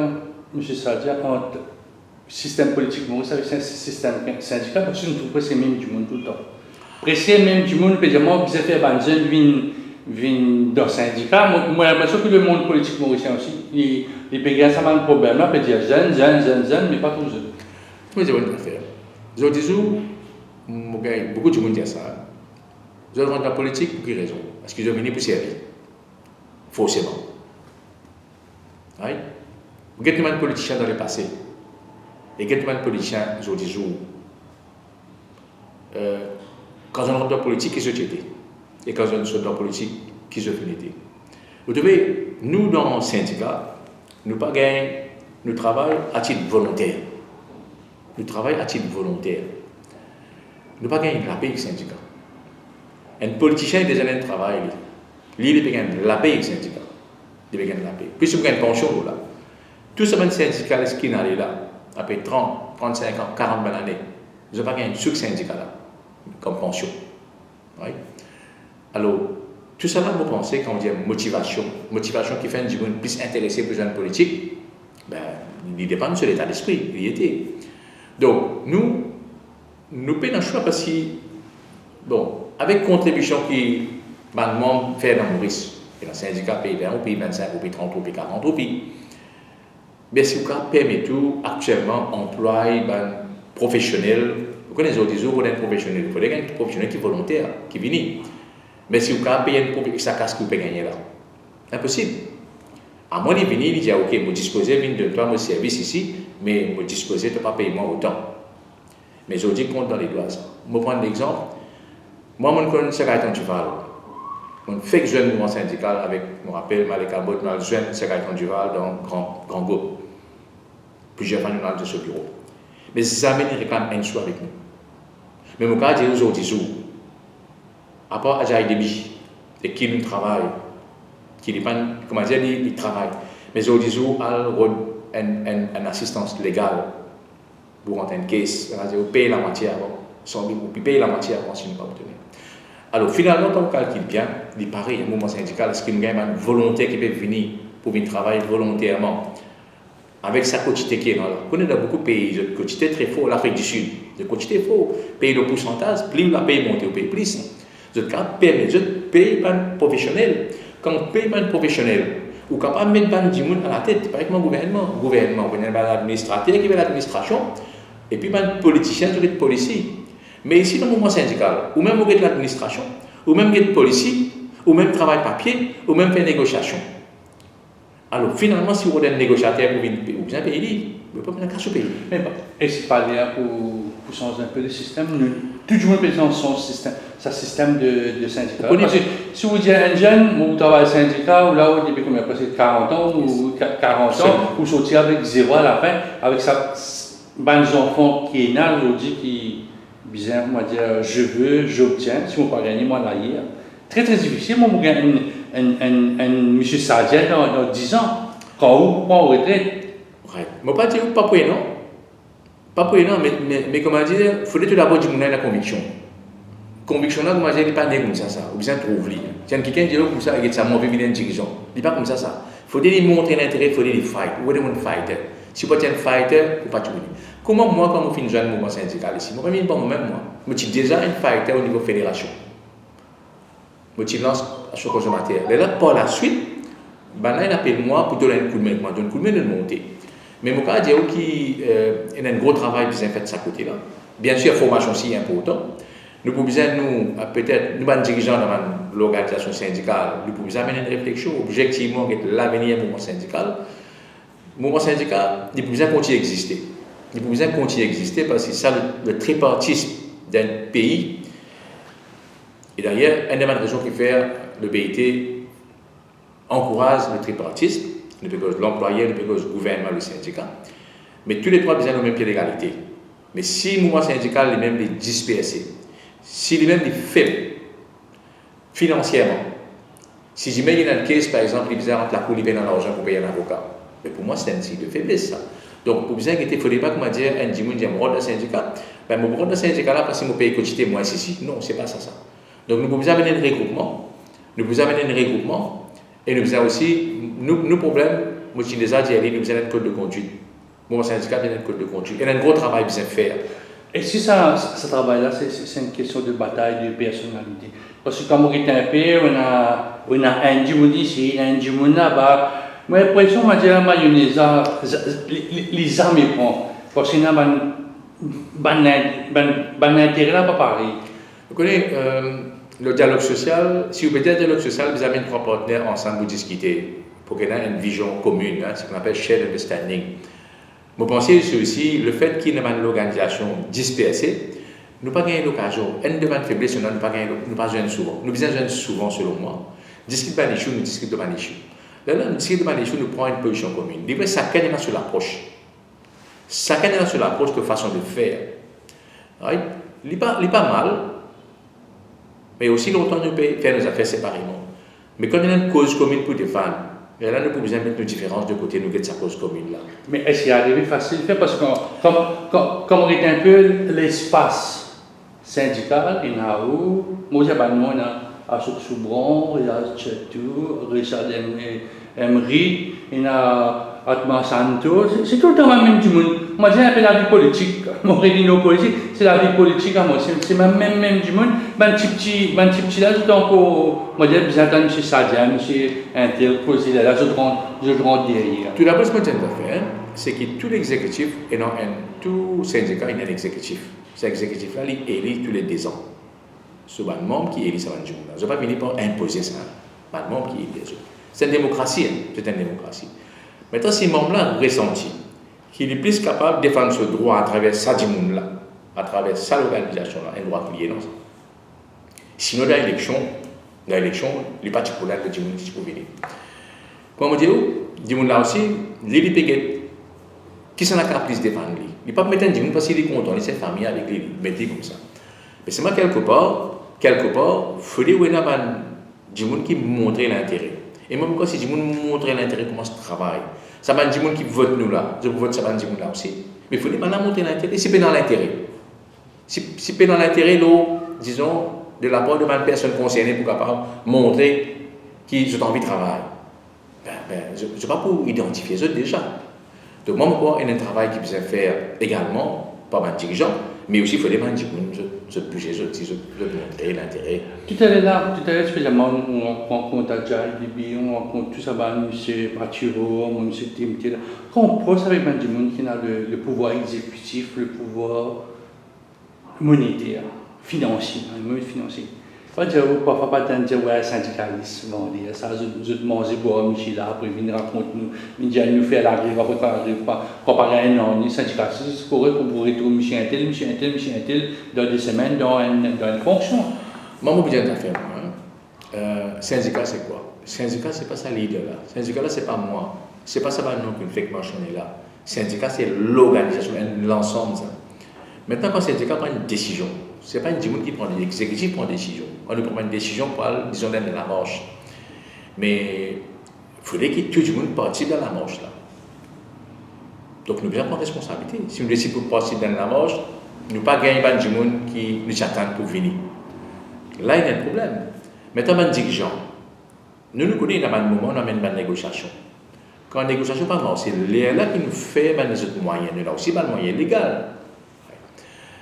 M. Sadia, entre le système politique mauricien et le système syndical, parce que nous trouvons que c'est même du monde tout le temps. Presque même du monde, peut dire, moi, vous avez fait un jeune viennent dans le syndicat. Moi, j'ai l'impression que le monde politique mauricien aussi, il peut gagner ça un problème. Là, peut dire jeune, mais pas trop jeune. Je vais dire une affaire. Je dis beaucoup de monde dit ça. Je rentre dans la politique pour quelle raison? Parce qu'ils ont venu pour servir. Forcément. Right? Vous avez des politiciens dans le passé. Et vous avez des politiciens aujourd'hui. Quand on rentre dans la politique, qui se était. Et quand on sort dans la politique, qui se finit. Vous devez, nous dans le syndicat, nous pas gagner, nous travaillons à titre volontaire. Nous travaillons à titre volontaire. Nous pas gagner la paix du syndicat. Un politicien il a des années de travail. Lui, il peut gagner la paix du syndicat. Il peut gagner la paix. Puis si vous gagnez une pension, là, tout ce syndicaliste qui est là, après 30, 35 ans, 40 bonnes années, vous n'avez pas gagné ce syndicat là, comme pension. Oui? Alors, tout cela, vous pensez, quand on dit motivation qui fait du monde plus intéressé pour les jeunes politiques, ben, il dépend de l'état d'esprit, il y était. Donc, nous payons un choix parce que, bon, avec contribution qui, maintenant, fait dans Maurice, et le syndicat paye 20 roupies, 25 roupies, 30 roupies, 40 roupies, mais si vous permettez tout, actuellement, employer professionnel, vous connaissez les autres, vous avez un professionnel, il faut un professionnel qui est volontaire, qui vient. Mais si vous avez payé un ça casse que vous pouvez gagner là. Impossible. À moins de venir, il dit ok, je dispose de toi, mon service ici, mais je dispose de ne pas payer moi autant. Mais je dis compte dans les doigts. Je vais prendre l'exemple. Moi, je connais secrétaire Duval. Je fais que je joue mouvement syndical avec, je me rappelle, Malek Abot, je joue secrétaire Duval dans un grand groupe. Plusieurs fois, nous sommes dans ce bureau. Mais jamais ils réclament un sou avec nous. Mais mon cas, je dis aujourd'hui, à part Ajaï Debi, et qui nous travaille, qui dépend, comment dire, il travaille. Mais aujourd'hui, il y a une assistance légale pour rentrer une caisse, c'est-à-dire vous payez la moitié avant, vous payez la moitié avant si vous ne pas obtenir. Alors finalement, quand on calcule bien, il paraît, un mouvement syndical, est-ce qu'il y a une volonté qui peut venir pour venir travailler volontairement avec sa quantité qui est là. On est dans beaucoup de pays, la quantité est très fort, l'Afrique du Sud, la quantité est fort, paye le pourcentage, plus la paye monte, on paye plus. Je paye pas un professionnel. Quand on paye pas un professionnel, ou quand on met du monde à la tête, par exemple, le gouvernement, l'administrateur qui fait l'administration, et puis un politicien qui est le policier. Mais ici, dans le mouvement syndical, ou même vous êtes l'administration, ou même vous êtes policier, ou même travail papier, ou même faire négociation. Alors finalement, si vous êtes un négociateur, vous bien payer, vous ne pouvez pas cacher payer. Mais bon, et c'est pas là pour changer un peu le système. Tout le monde peut dans son système de syndicat. Parce que si vous dites un jeune, vous travaillez syndicat, ou là, vous avez combien, presque 40 ans, ou 40 ans, vous sortez avec zéro à la fin, avec sa bande enfants qui est né aujourd'hui, qui bizarre, on va dire, je veux, j'obtiens, si vous ne pas gagner, moi, là, hier. Très, très difficile. Moi, je gagne un monsieur Sadia dans 10 ans, quand vous prend en retraite. Ouais. Je ne vais pas dire pas pour non. Pas pour non, mais comment dire, il faudrait tout d'abord dire que la conviction. conviction là, moi, j'ai pas né comme ça. Ou bien trouver. Tiens, quelqu'un dit comme ça, il dit ça, moi, je vais dirigeant. Il pas comme ça. Il faut lui montrer l'intérêt, il faut lui fight. Ou est un fighter. Si vous êtes un fighter, vous pas tout. Comment moi, quand je finis un mouvement syndical ici, moi, je suis moi-même, je suis déjà un fighter au niveau fédération. Je suis lance à ce consommateur. Et là, par la suite, ben là, il appelle moi pour donner un coup de main. Moi, je donne un coup de main de monter. Mais je peux dire qu'il y a un gros travail qui s'est fait de ce côté-là. Bien sûr, la formation aussi est importante. Nous pouvons peut-être, nous, dirigeants dans l'organisation syndicale, nous pouvons amener une réflexion objectivement sur l'avenir du mouvement syndical. Le mouvement syndical, il peut continuer à exister. Il peut continuer à exister parce que ça, le tripartisme d'un pays, et d'ailleurs, une des raisons qui fait le BIT encourage le tripartisme, ne peut que l'employeur, ne peut que le gouvernement, le syndicat, mais tous les trois besoin au même pied d'égalité. Mais si le mouvement syndical est même dispersé, si lui-même est faible financièrement, si je mets une caisse, par exemple, il besoin entre la cour, il dans l'argent pour payer un avocat, mais pour moi, c'est un signe de faiblesse, ça. Donc, pour besoin qu'il ne faudrait pas comment dire, un dimanche, un rôle de syndicat, ben, mon rôle de syndicat là, parce que je paye quotidien, moi, ici, non, c'est pas ça. Donc, nous pouvons amener un regroupement, et nous avons aussi, nos problèmes, moi, je déjà dit, nous avons un code de conduite. Mon syndicat a un code de conduite. Il y a un gros travail à faire. Et si ce travail-là, c'est une question de bataille de personnalité. Parce que quand on est un peu, on a un Jimoun ici, un Jimoun là-bas. Moi, j'ai l'impression que les armes prennent. Parce qu'il y a un intérêt là, pas pareil. Vous connaissez le dialogue social. Si vous faites un dialogue social, vous avez trois partenaires ensemble pour discuter, pour qu'il y ait une vision commune, ce qu'on appelle shared understanding. Vous pensez aussi le fait qu'il y ait une organisation dispersée, nous n'avons pas gagné l'occasion. Une demande faiblesse, nous n'avons pas gagné, nous pas besoin souvent. Nous besoin souvent, selon moi. Discuter de l'issue, nous discutons de l'issue. Là, nous discutons de l'issue, nous prenons une position commune. L'idée, chacun est sur l'approche. Chacun est sur l'approche de façon de faire. Right? Il n'est pas mal, mais aussi longtemps nous pouvons faire nos affaires séparément. Mais quand il y a une cause commune pour défendre, et là, nous pouvons mettre nos différences de côté, nous guetter sa cause commune là. Mais est-ce qu'il est arrivé facile de faire? Parce que comme on est un peu l'espace syndical, il y a où, moi j'ai pas de nom, il y a Ashok Soubron, il y a Chetou, Richard Emery, il y a Atma Santos, c'est tout le temps la même du monde. Moi j'ai un peu la vie politique, mon rédino politique, c'est la vie politique à moi, c'est même du monde. Ben petit là, c'est encore, moi j'ai besoin de M. Sadia, M. Intel, là, je rentre derrière. Tout d'abord, ce que je tiens à faire, c'est que tout l'exécutif, et non tout syndicat, il y a un exécutif. Cet exécutif-là, il élit tous les 2 ans. C'est un membre qui élit ça. Je ne vais pas venir pour imposer ça. Un membre qui élit. C'est une démocratie, c'est une démocratie. Maintenant, si membre-là ressenti qu'il est plus capable de défendre ce droit à travers ça, là, à travers ça, l'organisation-là, un droit qui est dans ça. Sinon, dans l'élection, les partis politiques de Djimoun qui peuvent venir. Comme on dit, Djimoun là aussi, les péguettes, qui s'en a qu'à plus défendre lui. Il ne peut pas mettre un Djimoun parce qu'il est content, il s'est famille avec lui, il met comme ça. Mais c'est moi, quelque part, il faut dire qu'il y a un Djimoun qui montre l'intérêt. Et même quand si Djimoun montre l'intérêt, comment ça travaille. Ça va un Djimoun qui vote nous là, je vote ça va un Djimoun là aussi. Mais il faut dire qu'il montrer l'intérêt, c'est pas dans l'intérêt. Si pas dans l'intérêt, disons, de la part de ma personne concernée pour capable montrer qu'ils ont envie de travailler. Je ne sais pas pour identifier ça déjà. Donc, moi, il y a un travail qui peut faire également par un dirigeant, mais aussi il faut demander de bouger, de montrer l'intérêt. Tout à l'heure, spécialement, on rencontre Adjaï, Bibi, on rencontre tout ça, M. Patiro, M. Timtil. Quand on pose avec un monde qui a le pouvoir exécutif, le pouvoir monétaire, financier. Pas dire, parfois pas dire, ouais, syndicaliste, ça, je demande pour Michel là, après venir raconte-nous, nous fait la rive, comparer un an, les syndicalistes, c'est correct pour retourner Michel Intel, dans des semaines, dans une fonction. Moi, je vais faire syndicat, c'est quoi? Syndicat, c'est pas ça leader là. Syndicat, là, c'est pas moi. C'est pas ça, non, qu'une fake machine est là. Syndicat, c'est l'organisation, l'ensemble. Maintenant, quand le syndicat prend une décision, ce n'est pas une Djimoun qui prend, l'exécutif prend une décision. On prend une décision pour aller, disons, dans la marche. Mais il faudrait que tout le monde participe dans la marche là. Donc nous devons prendre responsabilité. Si nous décidons de participer dans la marche, nous ne pas gagner un Djimoun qui nous attend pour venir. Là, il y a un problème. Maintenant, on dit que gens, nous connaissons un moment, on amène une négociation. Quand la négociation pas c'est là qui nous fait les autres moyens. Nous avons aussi des moyens légaux.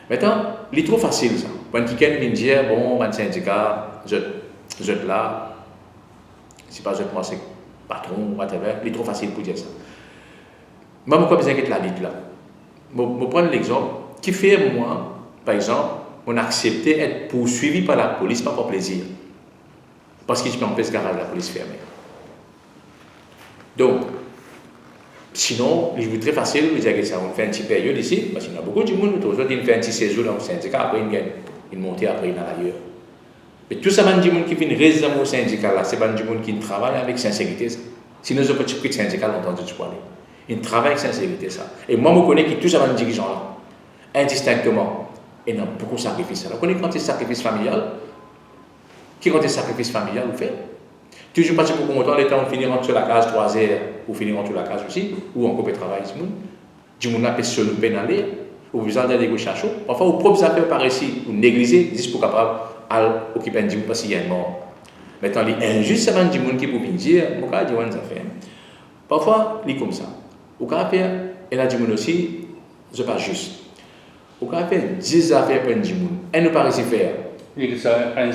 Maintenant, il est trop facile ça. Quand quelqu'un vient dire, bon, un syndicat, je là, c'est pas moi, c'est patron, whatever, il est trop facile pour dire ça. Moi, pourquoi besoin de la lutte là? Je vais prendre l'exemple. Qui fait, moi, par exemple, on a accepté d'être poursuivi par la police, pas pour plaisir. Parce que je peux empêcher le garage de la police fermée. Donc, sinon, je vous très facile, vous dire que ça, on fait un petit période ici, parce qu'il y a beaucoup de monde, aujourd'hui, il fait un petit séjour dans le syndicat, après il gagne, il monte, après il va ailleurs. Mais tout ça, c'est des gens qui viennent résident au syndicat, là, c'est des gens qui travaillent avec sincérité. Ça. Sinon, je ne peux pas de syndicat longtemps de parler. Ils travaillent avec sincérité, ça. Et moi, je connais que tous ces dirigeants-là, indistinctement, ils ont beaucoup de sacrifices. Alors, vous connaissez quand il y a sacrifice familial, qui quand il y a sacrifice familial, vous faites. Toujours parce que pour longtemps, les temps, on finit sur la case 3 heures, ou finir sur la case aussi, ou on peut travailler ce monde. Du monde a seul ou pénalé, ou vous avez des négociations. Parfois, vos propres affaires par ici, vous négligez, juste pour capable d'occuper un dimanche parce qu'il y a un mort. Maintenant, il est injuste, ça va du monde qui peut venir dire, mon cas, il y a des affaires. Parfois, il est comme ça. Au cas faire, elle a du monde aussi, c'est pas juste. Au cas faire 10 affaires pour un dimanche, elle ne pas réussi faire. Il y a des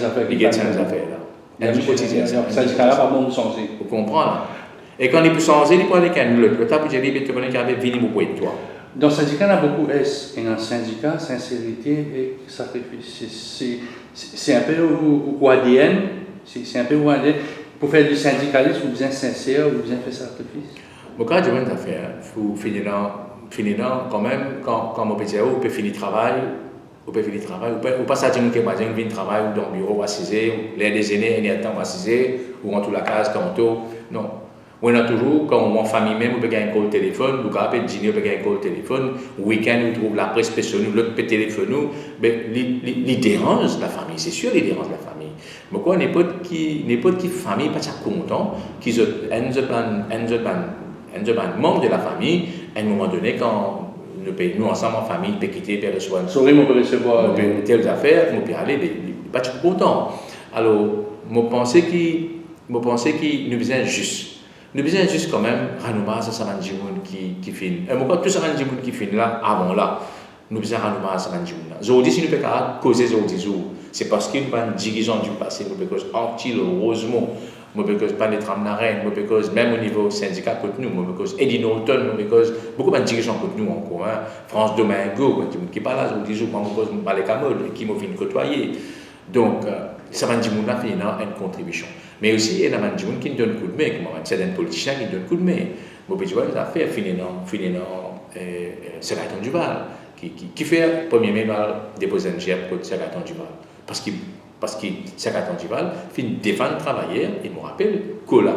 affaires. Il y a des affaires là. Le syndicat là, pas bon de changer. Vous comprenez? Et quand il peut changer, il peut aller avec un autre. Le temps pour dire, il peut venir avec Vini pour toi. Dans le syndicat, il y a beaucoup S. Et dans le syndicat, sincérité et sacrifice. C'est un peu au ADN. C'est un peu au ADN. Pour faire du syndicalisme, vous êtes sincère, vous êtes fait sacrifice. Bon, quand il y a une affaire, il faut finir quand même, quand on peut dire, on peut finir le travail. Ou peut finir le travail, ou pas ça, tu nous vient de travail, ou dans le bureau, ou assisé, ou les déjeuners, il y a le temps assisé, ou en tout la case, tantôt. Non. On a toujours, quand on est en famille même, on peut gagner un call téléphone, ou quand on peut dîner, on peut gagner un call téléphone, ou week-end, on trouve la presse spéciale, l'autre peut téléphoner, mais il dérange la famille, c'est sûr, il dérange la famille. Mais quoi, n'importe qui famille, pas content, qu'ils ont un membre de la famille, à un moment donné, quand nous ensemble en famille, on peut quitter, on peut recevoir une souris, on peut recevoir telles affaires, on peut aller, mais pas tout content. Alors, je pense qu'il nous besoin juste. Nous besoin juste quand même, Ranouma, ça va dire qui finit. Et moi, tout ça va dire qui finit là, avant là, nous besoin Ranouma, ça va dire là. Aujourd'hui, si nous pouvons causer aujourd'hui, c'est parce qu'il y a une dirigeant du passé, nous pouvons heureusement. Moi, parce que pas les trams d'arène, moi, parce même au niveau syndicat contre nous, moi, parce que Eddie Norton, moi, parce beaucoup de dirigeants contre nous encore, hein. France Domingo, qui parle là, je dis, moi, parce que je parle Camol, qui m'a fait côtoyer. Donc, ça va dire, mon affaire, une contribution. Mais aussi, il y a des gens qui nous donnent coup de main, comme certains politiciens qui donnent coup de main. Moi, je vois les affaires, c'est Gaëtan Duval, qui fait, premier mai, déposer un geste contre Gaëtan Duval. Parce que Gaëtan Duval fait défendre travailleurs, et me rappelle, Cola,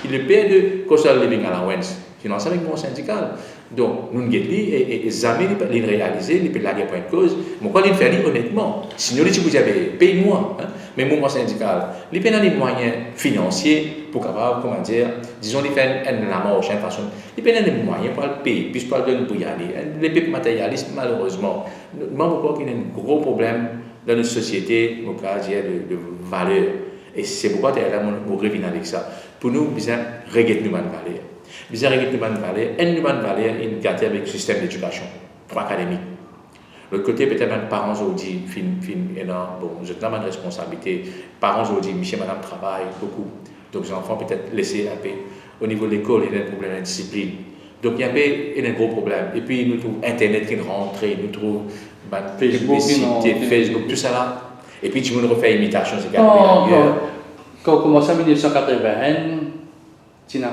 il est le père de Coastal Living Allowance, financé avec mon syndical. Donc, nous avons et jamais il réalisé, il peut la guerre pour une cause. Mais quoi, il fait honnêtement, sinon, si vous avez paye-moi, hein, mais mon syndical, il peut avoir des moyens financiers pour capable, comment dire, disons, il fait la marche, une façon, il peut avoir des moyens pour le payer, puis pour le donner pour y aller. Les pays matérialistes, malheureusement, moi, je crois qu'il y a un gros problème dans notre société, au cas de valeur. Et c'est pourquoi tu es là, pour revenir avec ça. Pour nous, nous devons regretter nos valeurs. Nous devons regretter nos valeurs. Et nos valeurs, ils nous avec le système d'éducation, pour académique. L'autre côté, peut-être les parents aujourd'hui, bon, je donne ma responsabilité. Parents aujourd'hui, monsieur et madame travaillent beaucoup. Donc, les enfants peut-être laissés un peu. Au niveau de l'école, il y a un problème de discipline. Donc, il y a un gros problème. Et puis, nous trouvons Internet qui rentre, nous trouvons Facebook, tout ça là. Et puis, tu me refais imitation, c'est quand on commence en 1981, tu n'as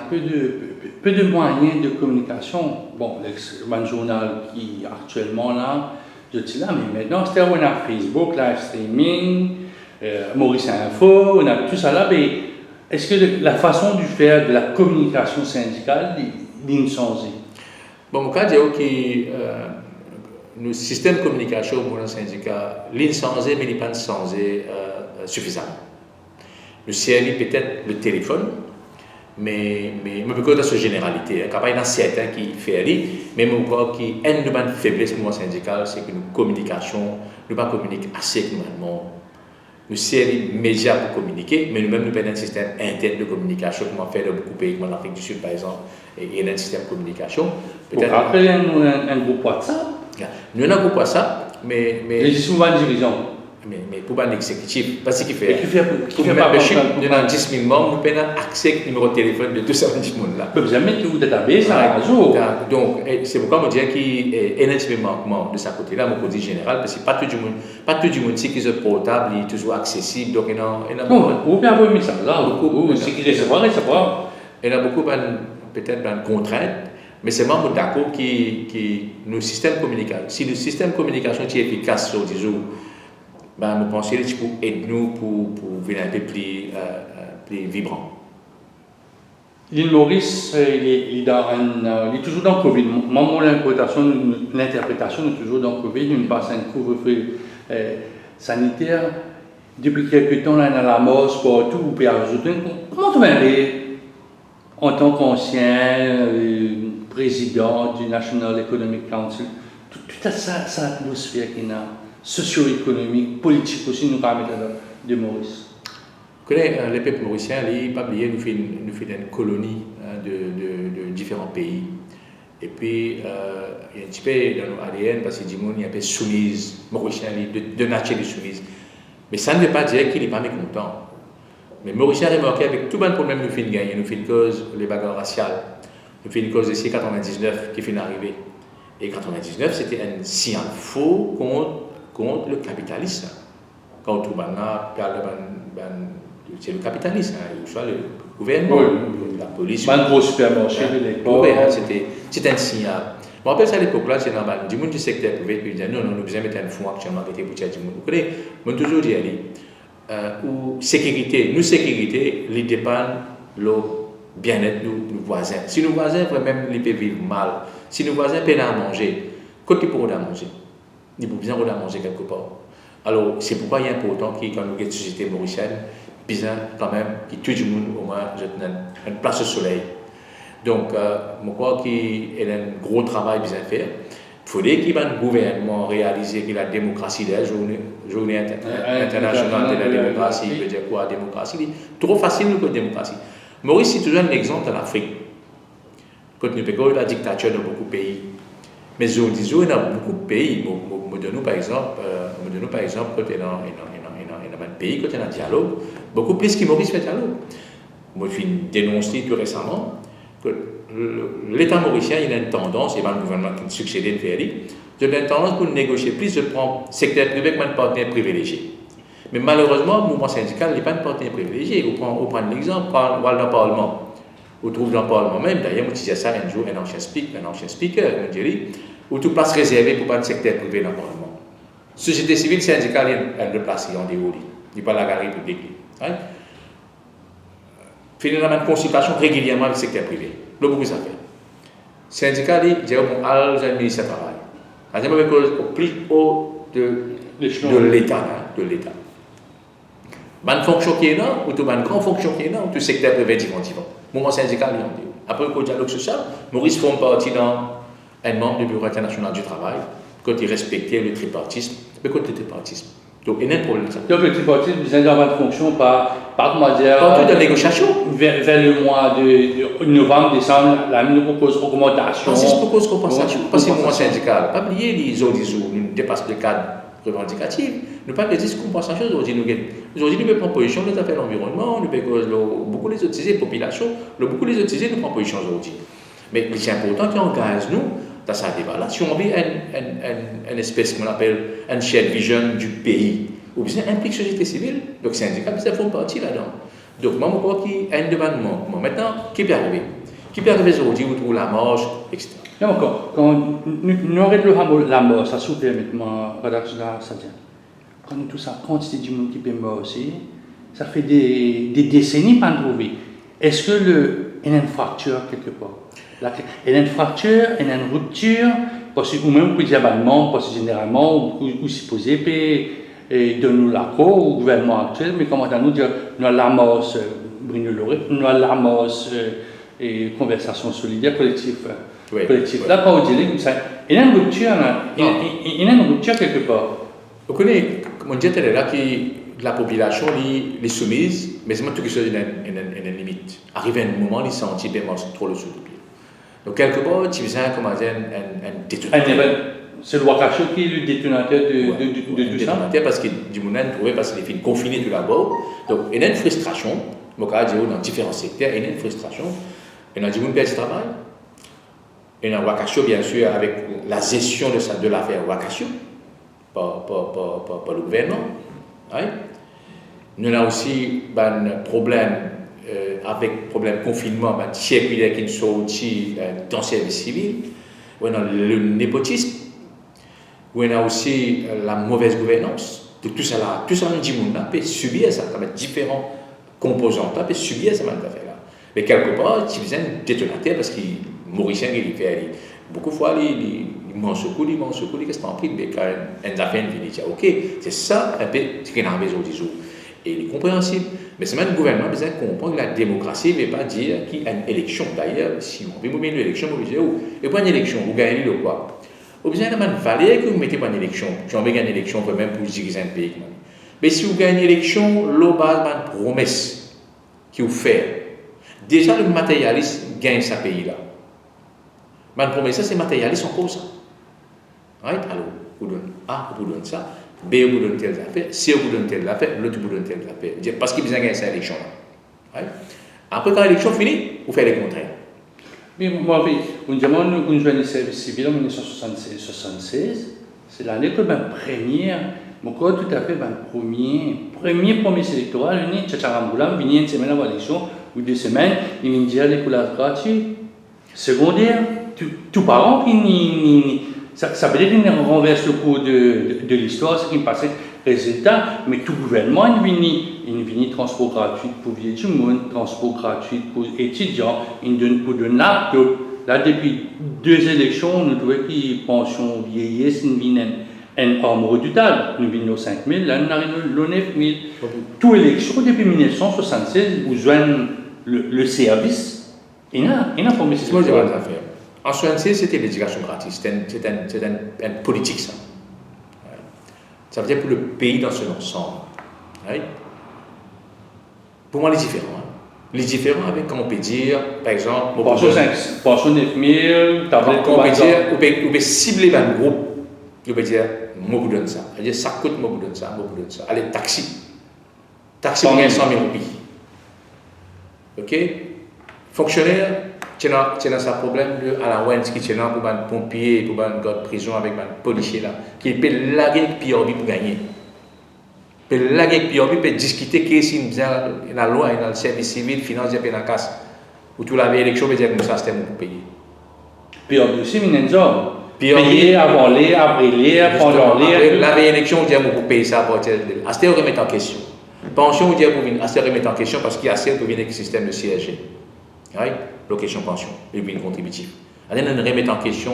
peu de moyens de communication. Bon, le journal qui est actuellement là, je dis là, mais maintenant, on a Facebook, live streaming, Maurice Info, on a tout ça là, mais est-ce que la façon de faire de la communication syndicale est changée? Bon, mon cas, je dis que le système de communication au monde syndicat, il est changé, mais il n'est pas changé suffisamment. Le service peut-être le téléphone, mais je peux dire cette généralité. Il y a certains qui font aller, mais je crois qu'il y a une faiblesse du monde syndical, c'est que nos communications, nous ne communiquons pas assez normalement. nous séries médias pour communiquer, mais nous-mêmes nous avons un système interne de communication, comme on fait dans beaucoup de pays, comme en Afrique du Sud par exemple, et il y a un système de communication. Peut-être après, un groupe WhatsApp. Nous avons un groupe WhatsApp, mais Les souvent dirigeants. Mais pour un exécutif, parce qu'il fait. Qui fait membership, nous avons 10 000 membres, nous avons accès au numéro de téléphone de tous ces gens-là. Vous avez tout database à jour. Donc, c'est pourquoi je dis qu'il y a un manquement de ce côté-là, mon côté général, parce que pas tout le monde sait qu'ils sont portables, ils sont toujours accessibles. Donc, il y a beaucoup. Vous pouvez avoir un message là, c'est qui recevoir. Il y a beaucoup peut-être de contraintes, mais c'est vraiment d'accord que nos systèmes de communication, si le système de communication est efficace sur des jours, je pense qu'il pour aider nous pour devenir un peu plus vibrant. L'île Maurice, il est toujours dans le Covid. Mon l'interprétation est toujours dans le Covid. Il passe un couvre-feu sanitaire. Depuis quelques temps, là, dans la mort, partout, vous pouvez ajouter. Comment tu vas en tant qu'ancien président du National Economic Council, toute cette atmosphère qui est socio-économique, politique aussi, nous permet de Maurice. Les peuples mauriciens, pas oublier, nous faisons une colonie de différents pays. Et puis, il y a un petit peu dans nos ADN, parce que il y a un peu soumise, mauricien, de nature de soumise. Mais ça ne veut pas dire qu'il n'est pas mécontent. Mais Mauricien a remarqué avec tout le problème que nous faisons gagner, nous faisons une cause les bagarres raciales, nous faisons une cause ici 99 qui finit d'arriver. Et 99, c'était un signal faux contre le capitalisme. Quand on parle c'est le capitalisme, soit le gouvernement, la police. Pas un gros supermarché, c'était un signal. Je me rappelle ça à l'époque-là, c'est normal. Du monde du secteur privé, puis non, nous besoin mettre un fonds actuellement qui était pour du monde. Vous connaissez, je toujours dit, ou sécurité, les dépend le bien-être de nos voisins. Si nos voisins vraiment ils peuvent vivre mal, si nos voisins peuvent à manger, quand ils pourront manger, ils peuvent bien manger quelque part. Alors, c'est pourquoi il est important que quand nous avons une société mauricienne, bien quand même, que tout le monde au moins une place au soleil. Donc, je crois qu'il y a un gros travail bien à faire. Il faudrait qu'il y ait un gouvernement réalisé que la démocratie, la journée internationale de la démocratie, veut dire quoi, démocratie, c'est trop facile pour la démocratie. Maurice, c'est toujours un exemple en Afrique. Quand nous avons la dictature dans beaucoup de pays. Mais je dis, il y a beaucoup de pays. Nous, par exemple, quand il y a un pays, quand il y a un dialogue, beaucoup plus que Maurice fait dialogue. Moi, je dénonce tout récemment que l'État mauricien il a une tendance, et le gouvernement qui succède de faire, il a une tendance pour négocier plus de prendre secteur privé comme un partenaire privilégié. Mais malheureusement, le mouvement syndical n'est pas un partenaire privilégié. On prend l'exemple, on va dans le Parlement. On trouve dans le Parlement même, d'ailleurs, on disait ça un jour, un ancien speaker, on dirait, où tout place réservée pour pas un secteur privé dans le Parlement. Société civile syndicale, elle le place en déroule. Il n'y a pas la République. Right? Finalement, une consultation régulièrement avec le secteur privé. Le beaucoup ça fait. Syndicat, il dit, bon, alors, j'ai un ministère du travail. C'est au plus haut de l'État. Une fonction qui est là, ou une grande fonction qui est là, ou tout secteur privé différent. Mouvement syndical, il y a après le dialogue social, Maurice forme partie dans un membre du Bureau international du travail, quand il respectait le tripartisme, mais quand le tripartisme. Donc, il y a un problème. Donc, le tripartisme, vous avez une fonction par comment dire. Partout de négociation. Vers le mois de novembre, décembre, la nous propose augmentation. Si je propose compensation, parce que le mouvement syndical, pas oublier les autres jours, nous dépassons le cadre revendicatif. Nous pas de compensation aujourd'hui. Aujourd'hui, nous prenons position nous affaires l'environnement, nous prenons beaucoup les autres populations, beaucoup les autres nous prenons position aujourd'hui. Mais c'est important qu'on engage nous dans ce débat-là. Si on veut une espèce qu'on appelle un shared vision du pays, ou bien implique la société civile, donc syndicats, ça font partie là-dedans. Donc, moi, je crois qu'il y a un demandement. Maintenant, qui peut arriver? Qui peut arriver aujourd'hui où trouve la marge, etc. Et encore, quand nous arrêtons la mort, ça souffle maintenant, ça tient. Quand tout ça, quantité du monde qui peut mourir aussi, ça fait des décennies pour en trouver. Est-ce que il y a une fracture quelque part? Il y a une fracture, il y a une rupture, parce que, ou même pour dire parce que généralement, ou supposé de nous l'accord au gouvernement actuel, mais comment nous dire, nous avons l'amorce, Bruno Loré, nous avons l'amorce et conversation solidaire collective. Oui. Là, quand on dit comme ça, il y a une rupture, il y a une rupture quelque part. Vous connaissez, comme on dit, là, que la population est soumise, mais c'est tout chose une limite. Arrivé à un moment, ils sentent vraiment trop le sous-pied. Donc, quelque part, tu faisais un détonateur. C'est le Wakasho qui est le détonateur de tout ça. Parce que du monde a trouvé parce qu'il est confiné tout d'abord. Donc, il y a une frustration. Dans différents secteurs, il y a une frustration. Il y a du monde qui perd du travail. Il y a Wakasho, bien sûr, avec la gestion de l'affaire Wakasho, par le gouvernement. Ouais. Nous avons aussi un problème avec problème confinement, circulaire qui sont sortis dans le service civil. On a le népotisme. On a aussi la mauvaise gouvernance. Donc tout ça, on dit qu'on peut subir ça, comme différents composants, on peut subir ça, affaire-là. Mais quelque part, tu faisais un détonateur parce que Mauricien, il fait beaucoup de fois, il mange ce coup, qu'est-ce que tu en pries, mais quand une affaire, il dit, ok, c'est ça, un peu, ce qu'il y a dans la maison du jour. Et il est compréhensible. Mais c'est même le gouvernement qui besoin de comprendre que la démocratie ne veut pas dire qu'il y a une élection. D'ailleurs, si on veut une élection, vous dites, et pas une élection, vous gagnez le quoi? Vous besoin de valeur que vous mettez pas une élection. Si on veut gagner une élection, même pour diriger un pays. Mais si vous gagnez une élection, l'obal a une promesse qui vous fait. Déjà, le matérialiste gagne ce pays-là. Mais une promesse, c'est matérialiste en cause. Right? Alors, vous donnez A, vous donnez ça. B, vous donne telle affaire, C, vous donne telle affaire, l'autre vous donne telle affaire. Parce qu'il a besoin de gagner cette élection-là. Right? Après, quand l'élection finit, vous faites les contraires. Mais moi, on demande qu'on joue le service civil en 1976, c'est l'année que ma première, mon corps tout à fait, ma premier promesse électorale, on est Tchatcharamboula, on une semaine avant l'élection, ou 2 semaines, il vient dire les couleurs gratuites. Secondaire, tout parent qui ça veut dire qu'il renverse le cours de l'histoire, ce qui me passait. Résultat, mais tout gouvernement, il vient transport gratuit pour vieux du monde, transport gratuit pour étudiants, il donne pour de laptop. Là, depuis 2 élections, nous trouvons que pension vieillesse, nous vient un arme redoutable. Nous venons aux 5 000, là, nous arrivons aux 9 000. Toute élection, depuis 1976, vous joignez le service. Il y a une promesse. En 1976, c'était l'éducation gratuite, c'était une politique, ça. Ça veut dire pour le pays dans son ensemble. Right? Pour moi, les différents. Les différents avec, comme on peut dire, par exemple... Pension 9 000, tablette, on peut dire, on peut cibler un groupe, on peut dire, moi, vous donne ça. C'est-à-dire, ça coûte, moi, vous donne ça, moi, vous donne ça. Allez, taxi. Taxi, pour 100 000 roupies. OK? Fonctionnaire, tu as ce problème à la Wens qui est là pour un pompier, pour un gars de prison avec un policier là, qui peut laguer avec PRB pour gagner. Il peut laguer avec PRB, peut discuter que si la loi, dans le service civil, finance et la casse. Ou tout la élection, veut dire que ça c'était pour payer. PRB aussi, mais payer avant les, après les, pendant les. La élection, on dit pour payer ça à partir de. À ce moment remettre en question. Pension, on dit pour remettre en question parce qu'il y a assez pour venir avec le système de CSG. Right? Location pension, et puis une contributive. Alors, on remet en question.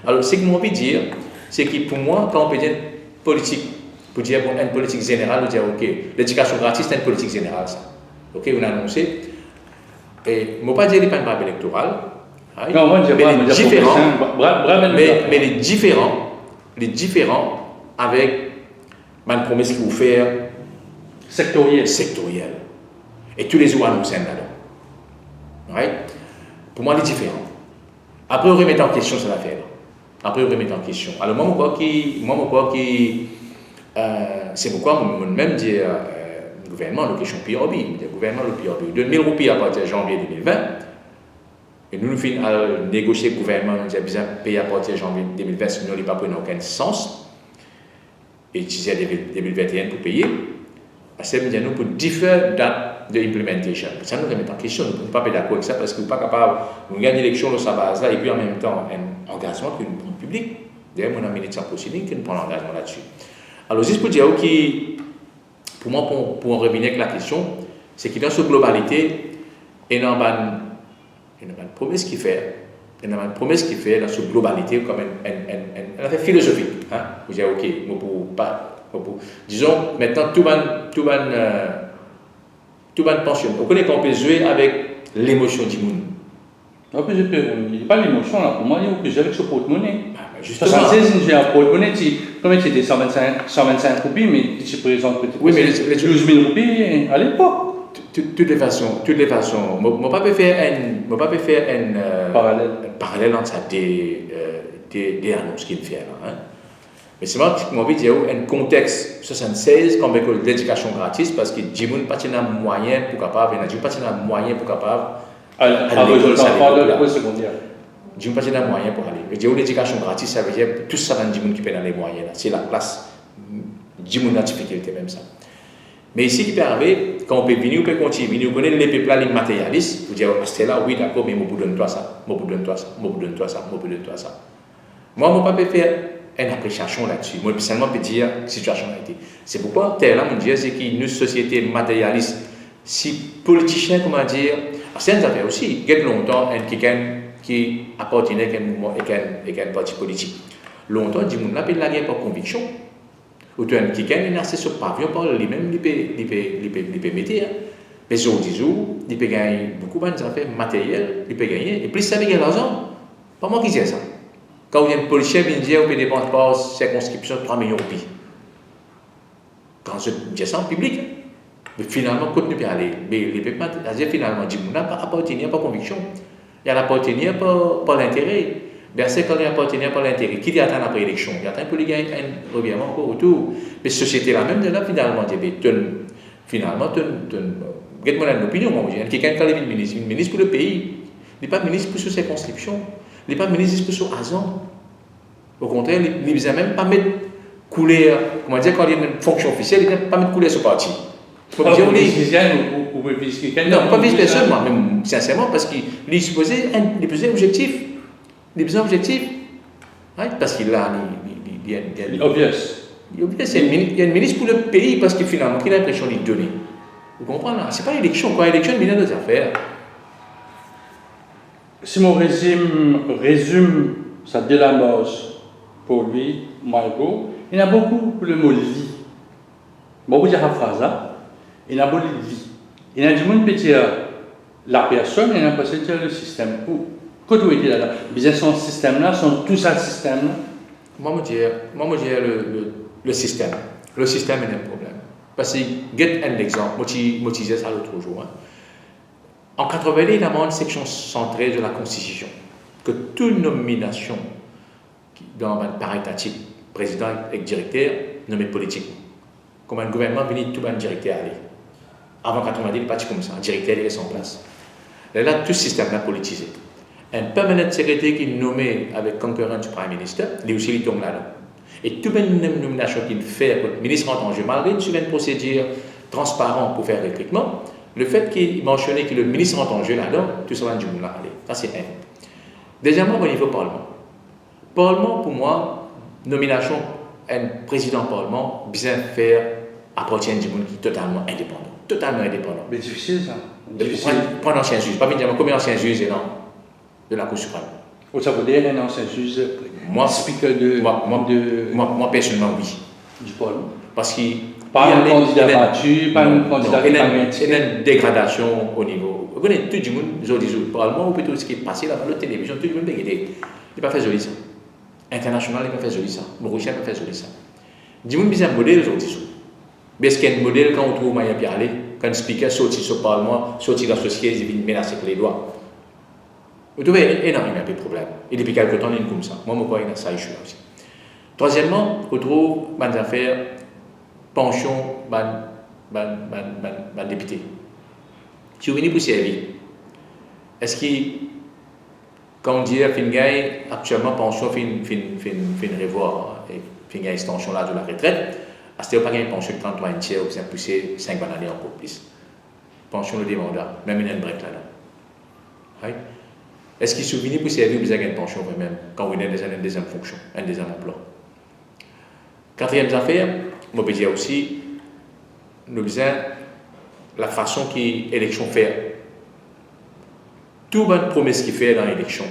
Alors, ce que moi peux dire, c'est que pour moi, quand on peut dire politique, pour dire bon, une politique générale, on dit ok, l'éducation gratuite, c'est une politique générale, ça. Ok, on a annoncé. Et moi pas dire qu'il n'y a pas de map électoral. Right? Non, moi, mais les différents avec ma promesse qu'il vous faire sectorielle. Et tous les jours annoncés là-dedans. Right? Pour moi, il est différent. Après, on remet en question cette affaire. Après, on remet en question. Alors, c'est pourquoi même dire le gouvernement, la question PRB, le gouvernement, le PRB, 2000 roupies à partir de janvier 2020. Et nous finissons à négocier avec le gouvernement, nous avons besoin de payer à partir de janvier 2020, sinon il n'y a pas pris aucun sens. Et utiliser 2021 pour payer. C'est nous pour différentes dates de implementation. Ça nous remet en question, nous ne pouvons pas être d'accord avec ça parce que nous ne sommes pas capables de gagner l'élection de sa base là et puis en même temps un engagement que nous prenons public. D'ailleurs, mon ami Nitsan Possiling qui nous prend l'engagement là-dessus. Alors, juste pour dire que, pour moi, pour en revenir avec la question, c'est que dans cette globalité, il y a une promesse qui fait. Il y a une promesse qui fait dans cette globalité comme une affaire philosophique. Hein? Vous dites, ok, moi pour pas. Disons, maintenant, tout le monde pensionne. On connaît qu'on peut jouer avec l'émotion du monde. Après, il n'y a pas d'émotion là. Pour moi, il y a que j'ai ce porte-monnaie. Justement. 76, j'ai un porte-monnaie, comme c'était 125 roupies, mais tu présentes peut-être Oui, mais 12 000 roupies à l'époque. Toutes les façons, moi pas peut faire un parallèle entre ça des annonces qu'il fait là. Hein. Mais c'est moi qui m'envie de dire un contexte 76 comme avec l'éducation gratis parce que Jimoun pas de moyen pour capable, Jimoun pas de moyen pour capable à résoudre le secondaire. Jimoun pas de moyen pour aller. Je dis l'éducation gratis ça veut dire tout ça dans Jimoun qui peut dans les moyens là. C'est la place Jimoun a difficulté même ça. Mais ici, qui peut arriver, quand on peut venir, on peut continuer, on connaît les peuples, les matérialistes, vous dire, c'est là, oui, d'accord, mais je vous donne toi ça, je vous donne toi ça, je vous donne toi ça, je vous donne toi ça. Moi, je ne peux pas faire une appréciation là-dessus. Moi, personnellement, je peux dire la situation a été. C'est pourquoi, là, mon Dieu, c'est qu'une société matérialiste, si politicien, comment dire, c'est une affaire aussi, il y a longtemps, quelqu'un qui appartenait à un mouvement et à un parti politique. Longtemps, il dit, on appelle la guerre par conviction. Ou tu as un quelqu'un qui est assez sur pavillon par lui-même, il peut mettre. Mais aujourd'hui, il peut gagner beaucoup d'affaires matérielles, il peut gagner. Et plus ça veut gagner l'argent, pas moi qui dis ça. Quand il y a un policier qui dit qu'on peut dépenser par circonscription 3 millions de roupies. Quand je dis ça en public, mais finalement, continue à aller. Mais les peuples, finalement, disent qu'on n'a pas appartenir par conviction. Il y a appartenir par l'intérêt. Verset quand il appartenait par l'intérêt. Qui y attend après l'élection? Il attend pour les gagner un revirement encore autour. Mais cette société-là, même de là, finalement, regarde-moi une opinion, moi, je dis, quelqu'un qui est ministre pour le pays, il n'est pas ministre pour sa circonscription, il n'est pas ministre pour son agent. Au contraire, il ne veut même pas mettre couler, comment dire, quand il y a une fonction officielle, il ne veut pas mettre couler sur parti. Ou non, pas vice-personne, moi, même sincèrement, parce qu'il est supposé un objectif. Les besoins objectifs, parce qu'il a il y a un ministre pour le pays parce que finalement, il a l'impression de donner. Vous comprenez? Ce n'est pas l'élection. Quand l'élection, il y a des affaires. Si mon résume sa délamose pour lui, Margot, il y a beaucoup pour le mot vie. Beaucoup de la phrase là, il y a beaucoup de vie. Il y a du monde qui peut dire la personne, il y a pas dire le système. Quand vous êtes là, son système-là, sont tous à ce système-là. Moi, je dis le système. Le système est un problème. Parce que, get un exemple, moi, je disais ça l'autre jour. Hein. En 80, il y a une section centrée de la Constitution que toute nomination dans un paritatif, président et directeur, nommé politique. Comme un gouvernement vient tout un directeur aller. Avant 90, il n'est pas comme ça. Un directeur il est sans place. Et là, tout ce système-là politisé. Un permanent secrétaire qui est nommé avec concurrence du Prime Minister, lui aussi il tombe là-dedans. Et toute une nomination qu'il fait pour le ministre en danger, malgré une procédure transparente pour faire le recrutement, le fait qu'il mentionnait que le ministre en danger là-dedans, tout ça va du monde là. Ça c'est un. Deuxièmement, au niveau Parlement. Parlement, pour moi, nomination, un président Parlement, bien faire appartient du monde qui est totalement indépendant. Totalement indépendant. Mais difficile ça. Prendre un ancien juge, pas bien dire combien d'anciens juges et non de la Cour suprême. Ça veut dire un ancien juge speaker moi, personnellement, oui. Du Parlement. Parce qu'il pas un candidat battu, pas un candidat qui il y a une dégradation au niveau. Vous connaissez tout le monde, aujourd'hui, le Parlement, ou plutôt ce qui est passé là dans la télévision, tout le monde il n'est pas fait joli ça. International, il n'est pas fait joli ça. Mauricien, il n'est pas fait joli ça. Du monde, il y a un modèle aujourd'hui. Mais est-ce qu'il y a un modèle quand on trouve Maya Pialé, quand un speaker sorti sur le Parlement, sorti dans la société, il vient menacer les doigts. Vous trouvez énormément de problèmes. Et depuis quelques temps, il est comme ça. Moi, je crois qu'il y a ça, je suis là aussi. Troisièmement, on trouve des affaires, pension, député. Si vous venez pour servir, est-ce que, quand on dit à Fingay, actuellement, pension fin revoir, et Fingay extension là de la retraite, à ce pas une pension de 33 un tiers, ou bien pousser 5 années encore plus. Pension de demandeur, même il y a un break là-dedans. Right? Est-ce qu'il se souvient pour servir vous avez une pension vous-même quand vous êtes dans une deuxième fonction, un deuxième emploi? Quatrième affaire, je peux dire aussi, nous avons la façon que l'élection fait. Toute bonne promesse qu'il fait dans l'élection,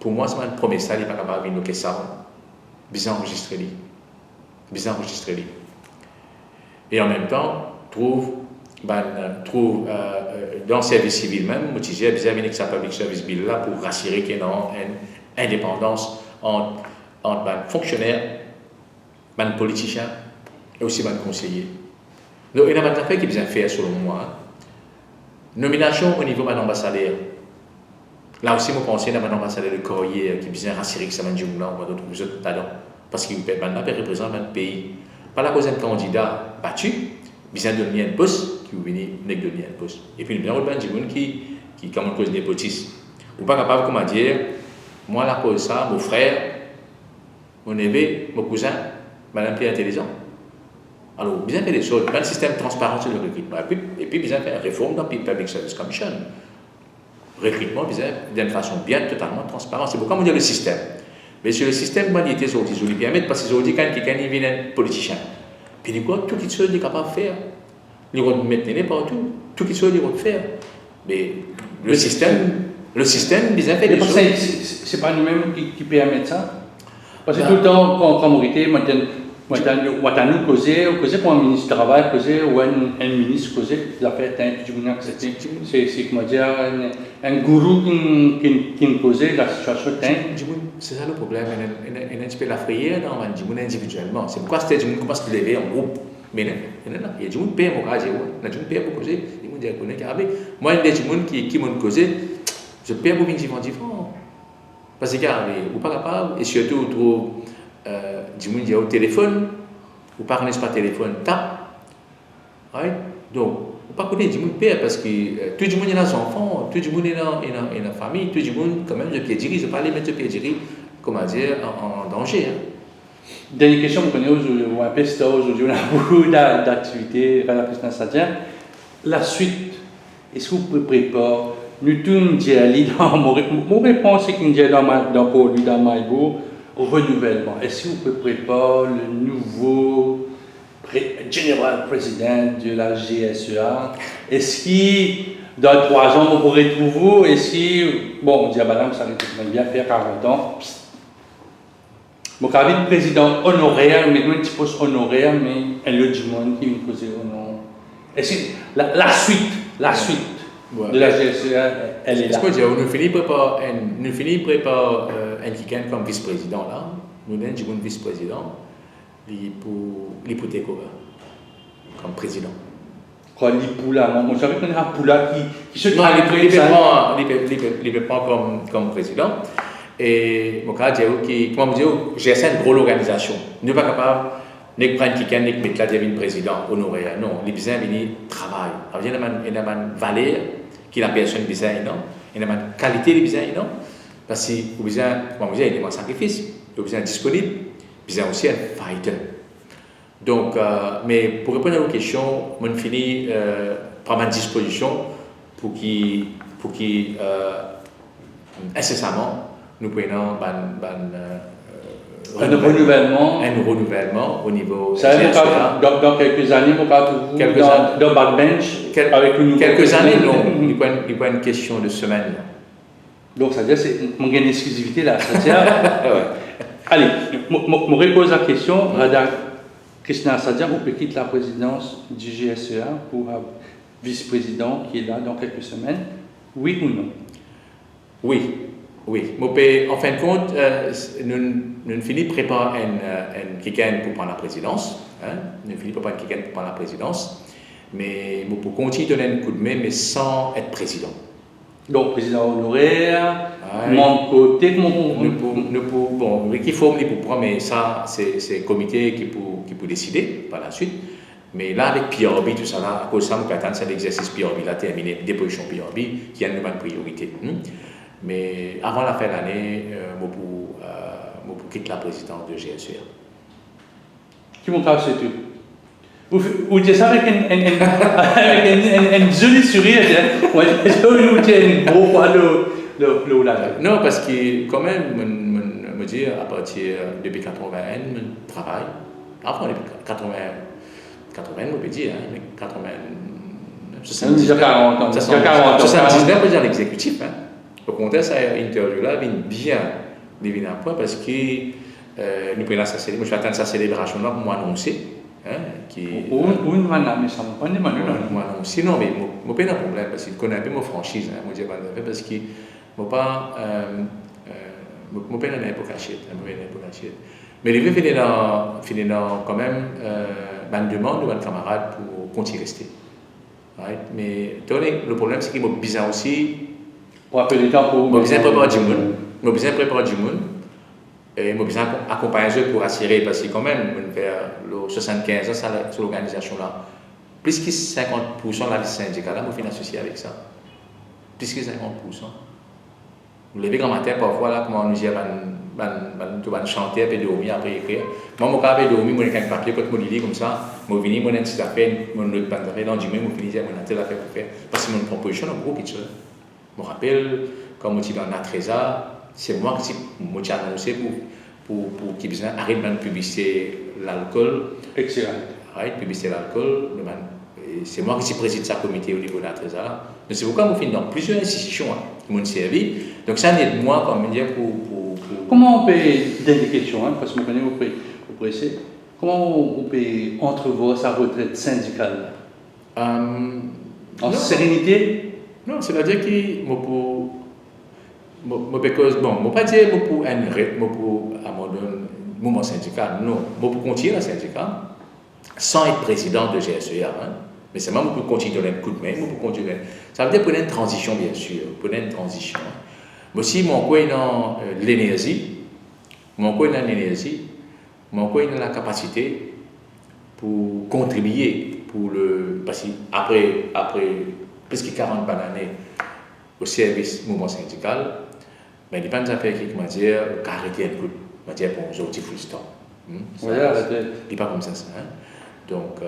pour moi, c'est une promesse, il n'est pas capable de nous ça, bien enregistré. Et en même temps, trouve trouve dans le service civil même, je disais, bien avec sa public service bill là pour rassurer qu'il y a une indépendance entre fonctionnaires, politiciens et aussi conseillers. Donc, il y a un affaire qui est bien fait selon moi. Nomination au niveau de l'ambassadeur. Là aussi, je pense qu'il y a un ambassadeur de Corrier qui est bien rassuré que ça va être un ou d'autres talents. Parce qu'il représente un pays. Par la cause d'un candidat battu, il a donné un poste qui est venu donner un poste. Et puis, il y a un autre qui comme cause népotisme. Ou pas capable, comment dire, moi, la cause ça, mon frère, mon neveu, mon cousin, madame plus intelligent. Alors, bien fait des choses, un système transparent sur le recrutement. Et puis, bien fait une réforme dans le Public Service Commission. Recrutement, d'une façon bien totalement transparente. C'est pourquoi on dit le système. Mais sur le système, moi, il était sur les permettre parce que aujourd'hui, quand quelqu'un vient un politicien, puis il dit quoi, toutes les choses, il est capable de faire. Il va mettre partout, toutes les choses, il va faire. Mais le système, bien fait des choses. C'est pas nous-mêmes qui permettent ça. Parce que tout le temps, quand on était, on a causé pour un ministre du Travail, causé ou un ministre causé, la fête, c'est comment dire, un gourou qui causait la situation. C'est ça le problème, il y a un petit peu la frayeur dans individuellement. C'est pourquoi c'était du monde commence à se lever en groupe. Mais il y a du monde qui paye mon cas, il y a du monde qui paye pour causer, il me dit moi, il y a du monde qui m'ont causé, je paye pour vivre différent. Parce que, vous pas capable, et surtout, trop. Du monde au téléphone, ou pas connaissez pas téléphone, tape. Right? Donc, vous pas connaître du monde père parce que tout le monde est dans son enfant, tout le monde est dans la famille, tout le monde, quand même, je peux dire, je ne vais pas les mettre comment dire, en danger. Hein. Dernière question, vous connaissez aujourd'hui, on a beaucoup d'activités à la présidence Sadia. La suite, est-ce que vous pouvez préparer, nous tous, dans mon réponse, c'est qu'il y a dans Maïbo, au renouvellement. Est-ce que vous pouvez préparer le nouveau General President de la GSEA? Est-ce que dans 3 ans, vous pourrez trouver? Est-ce que, bon, on dit à madame, ça va bien faire 40 ans. Mon cas de président honoraire, mais un petit poste honoraire, mais un autre du monde qui me posait au nom. Est-ce que la suite de la GSEA, elle est là? Nous finissons par un week-end comme vice-président là. Nous avons un vice-président pour take over comme président. Quand Lipoula, moi je savais qu'on a un Poula qui se travaille. Non, il ne peut pas comme président. Et mon cas, comment dire, j'ai une grosse organisation. Nous ne sommes pas capables de prendre quelqu'un et de mettre là devant président honoraire. Non, les besoins viennent travail. Il y a une valeur qui la personne besoin non. Il y a une qualité de besoin non. Parce que vous besoin, comment dire, il y a un sacrifice, vous besoin disponible, vous besoin aussi un fighter. Donc, mais pour répondre à vos questions, on finit par ma disposition pour qu'il incessamment nous prenons un renouvellement au niveau. Ça dans quelques années, vous dans backbench avec une quelques années, non. Il n'y a pas une question de semaine. Donc, ça veut dire que c'est mon gain d'exclusivité là. Allez, je repose la question. Madame Christina Sadia, vous pouvez quitter la présidence du GSEA pour un vice-président qui est là dans quelques semaines. Oui ou non? Oui. En fin de compte, nous finissons par préparer quelqu'un pour prendre la présidence. Nous finissons par préparer quelqu'un pour prendre la présidence. Mais pour continuer à donner un coup de main, mais sans être président. Donc, président honoraire, mon côté, bon, qui forme pour prendre, mais ça, c'est le comité qui peut décider par la suite. Mais là, avec PRB, tout ça, là, à cause de ça, nous attendons c'est l'exercice PRB, là, terminé, déposition PRB, qui a une bonne priorité. Mais avant la fin de l'année, je peux quitter la présidence de GSEA. Qui m'ont cassé tout? Vous dites ça avec un joli sourire, vous dites un gros poids de là. Non, parce que quand même, me dire à partir depuis 81, je travaille. Avant, depuis 80, on peut dire, mais 80. 79, 40 ans. 79, on peut dire l'exécutif. Au contraire, cette interview-là vient bien deviner un point parce que nous prenons moi je vais attendre sa célébration-là pour m'annoncer. hein, qui Ou une manne, mais ça m'a pas demandé. moi non. Sinon, mais moi pas de problème parce que je connais un peu mon franchise, hein, moi je pas parce que moi pas moi pas dans pour cacher, mais il veut finir dans quand même une demande de un camarade pour continuer à rester. Right? Mais le problème c'est qu'il m'a besoin aussi Pour appeler les temps pour. M'a besoin préparer du monde. M'a besoin préparer du monde. Et m'a besoin accompagner eux pour assurer parce que quand même on fait 75 ans sur l'organisation là. Plus que 50% de la vie syndicale là, moi je suis associé avec ça. Plus que 50%. Vous levez grand matin parfois là comment on nous dit tu vas chanter après dormir après écrire. Moi mon cas dormir moi avec un papier quand moi lis comme ça, moi venir moi une petite affaire, mon autre pas d'affaire dans du même moi finir mon telle affaire pour faire parce que mon proposition en gros qui je me rappelle quand je suis dans la Trésor, c'est moi qui m'ai annoncé pour qu'ils arrêtent de publiciter l'alcool. Excellent. Arrête de publiciter l'alcool. C'est moi qui préside sa comité au niveau de la Trésor. Donc c'est pourquoi je suis dans plusieurs institutions qui m'ont servi. Donc ça aide moi comme dire pour. Comment on peut, dernière question, parce que je connais vous pressé, comment on peut entrevoir sa retraite syndicale en sérénité? Non, c'est-à-dire que je ne pas dire pour abandonner le mouvement syndical, non. Je peux continuer le syndicat sans être président de GSEA. Mais c'est moi qui peux continuer de donner un coup de main. Ça veut dire pour une transition, bien sûr. Pour une transition. Mais aussi, mon coin dans l'énergie, mon coin dans la capacité pour contribuer parce qu'après plus de 40 années au service du mouvement syndical, mais il n'y a pas de affaires qui m'a dit qu'arrêter un coup, m'a dit bon, j'ai dit full stop. Il n'est pas comme ça. Donc,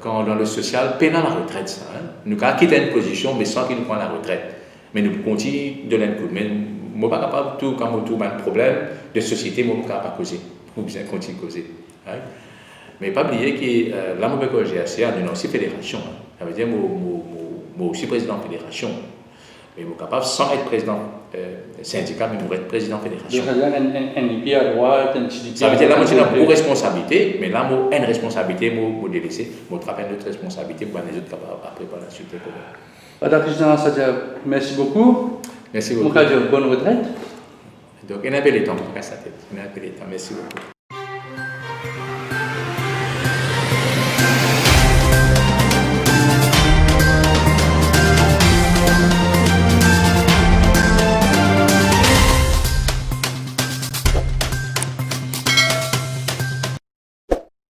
quand dans le social, pendant la retraite, ça, nous avons quitté une position, mais sans qu'il nous prenne la retraite. Mais nous continuons de donner un coup. Mais je ne suis pas capable, quand on a un problème de société, je ne suis pas capable de causer. Ou bien continuer de causer. Mais pas oublier que là, je suis GSA, nous avons aussi fédération. Ça veut dire que je suis aussi président de fédération. Mais je suis capable, sans être président syndicat, mais je être président de fédération. Ça veut dire un IP à droite, un syndicat. Ça veut dire là, j'ai une responsabilité, mais là, j'ai une responsabilité, je délaisser. Je travaille notre responsabilité pour les autres capables après par la suite. Madame la Présidente, ça dit merci beaucoup. Merci beaucoup. Mon cas, bonne retraite. Donc, il y a un peu de temps pour casser la tête. Merci beaucoup.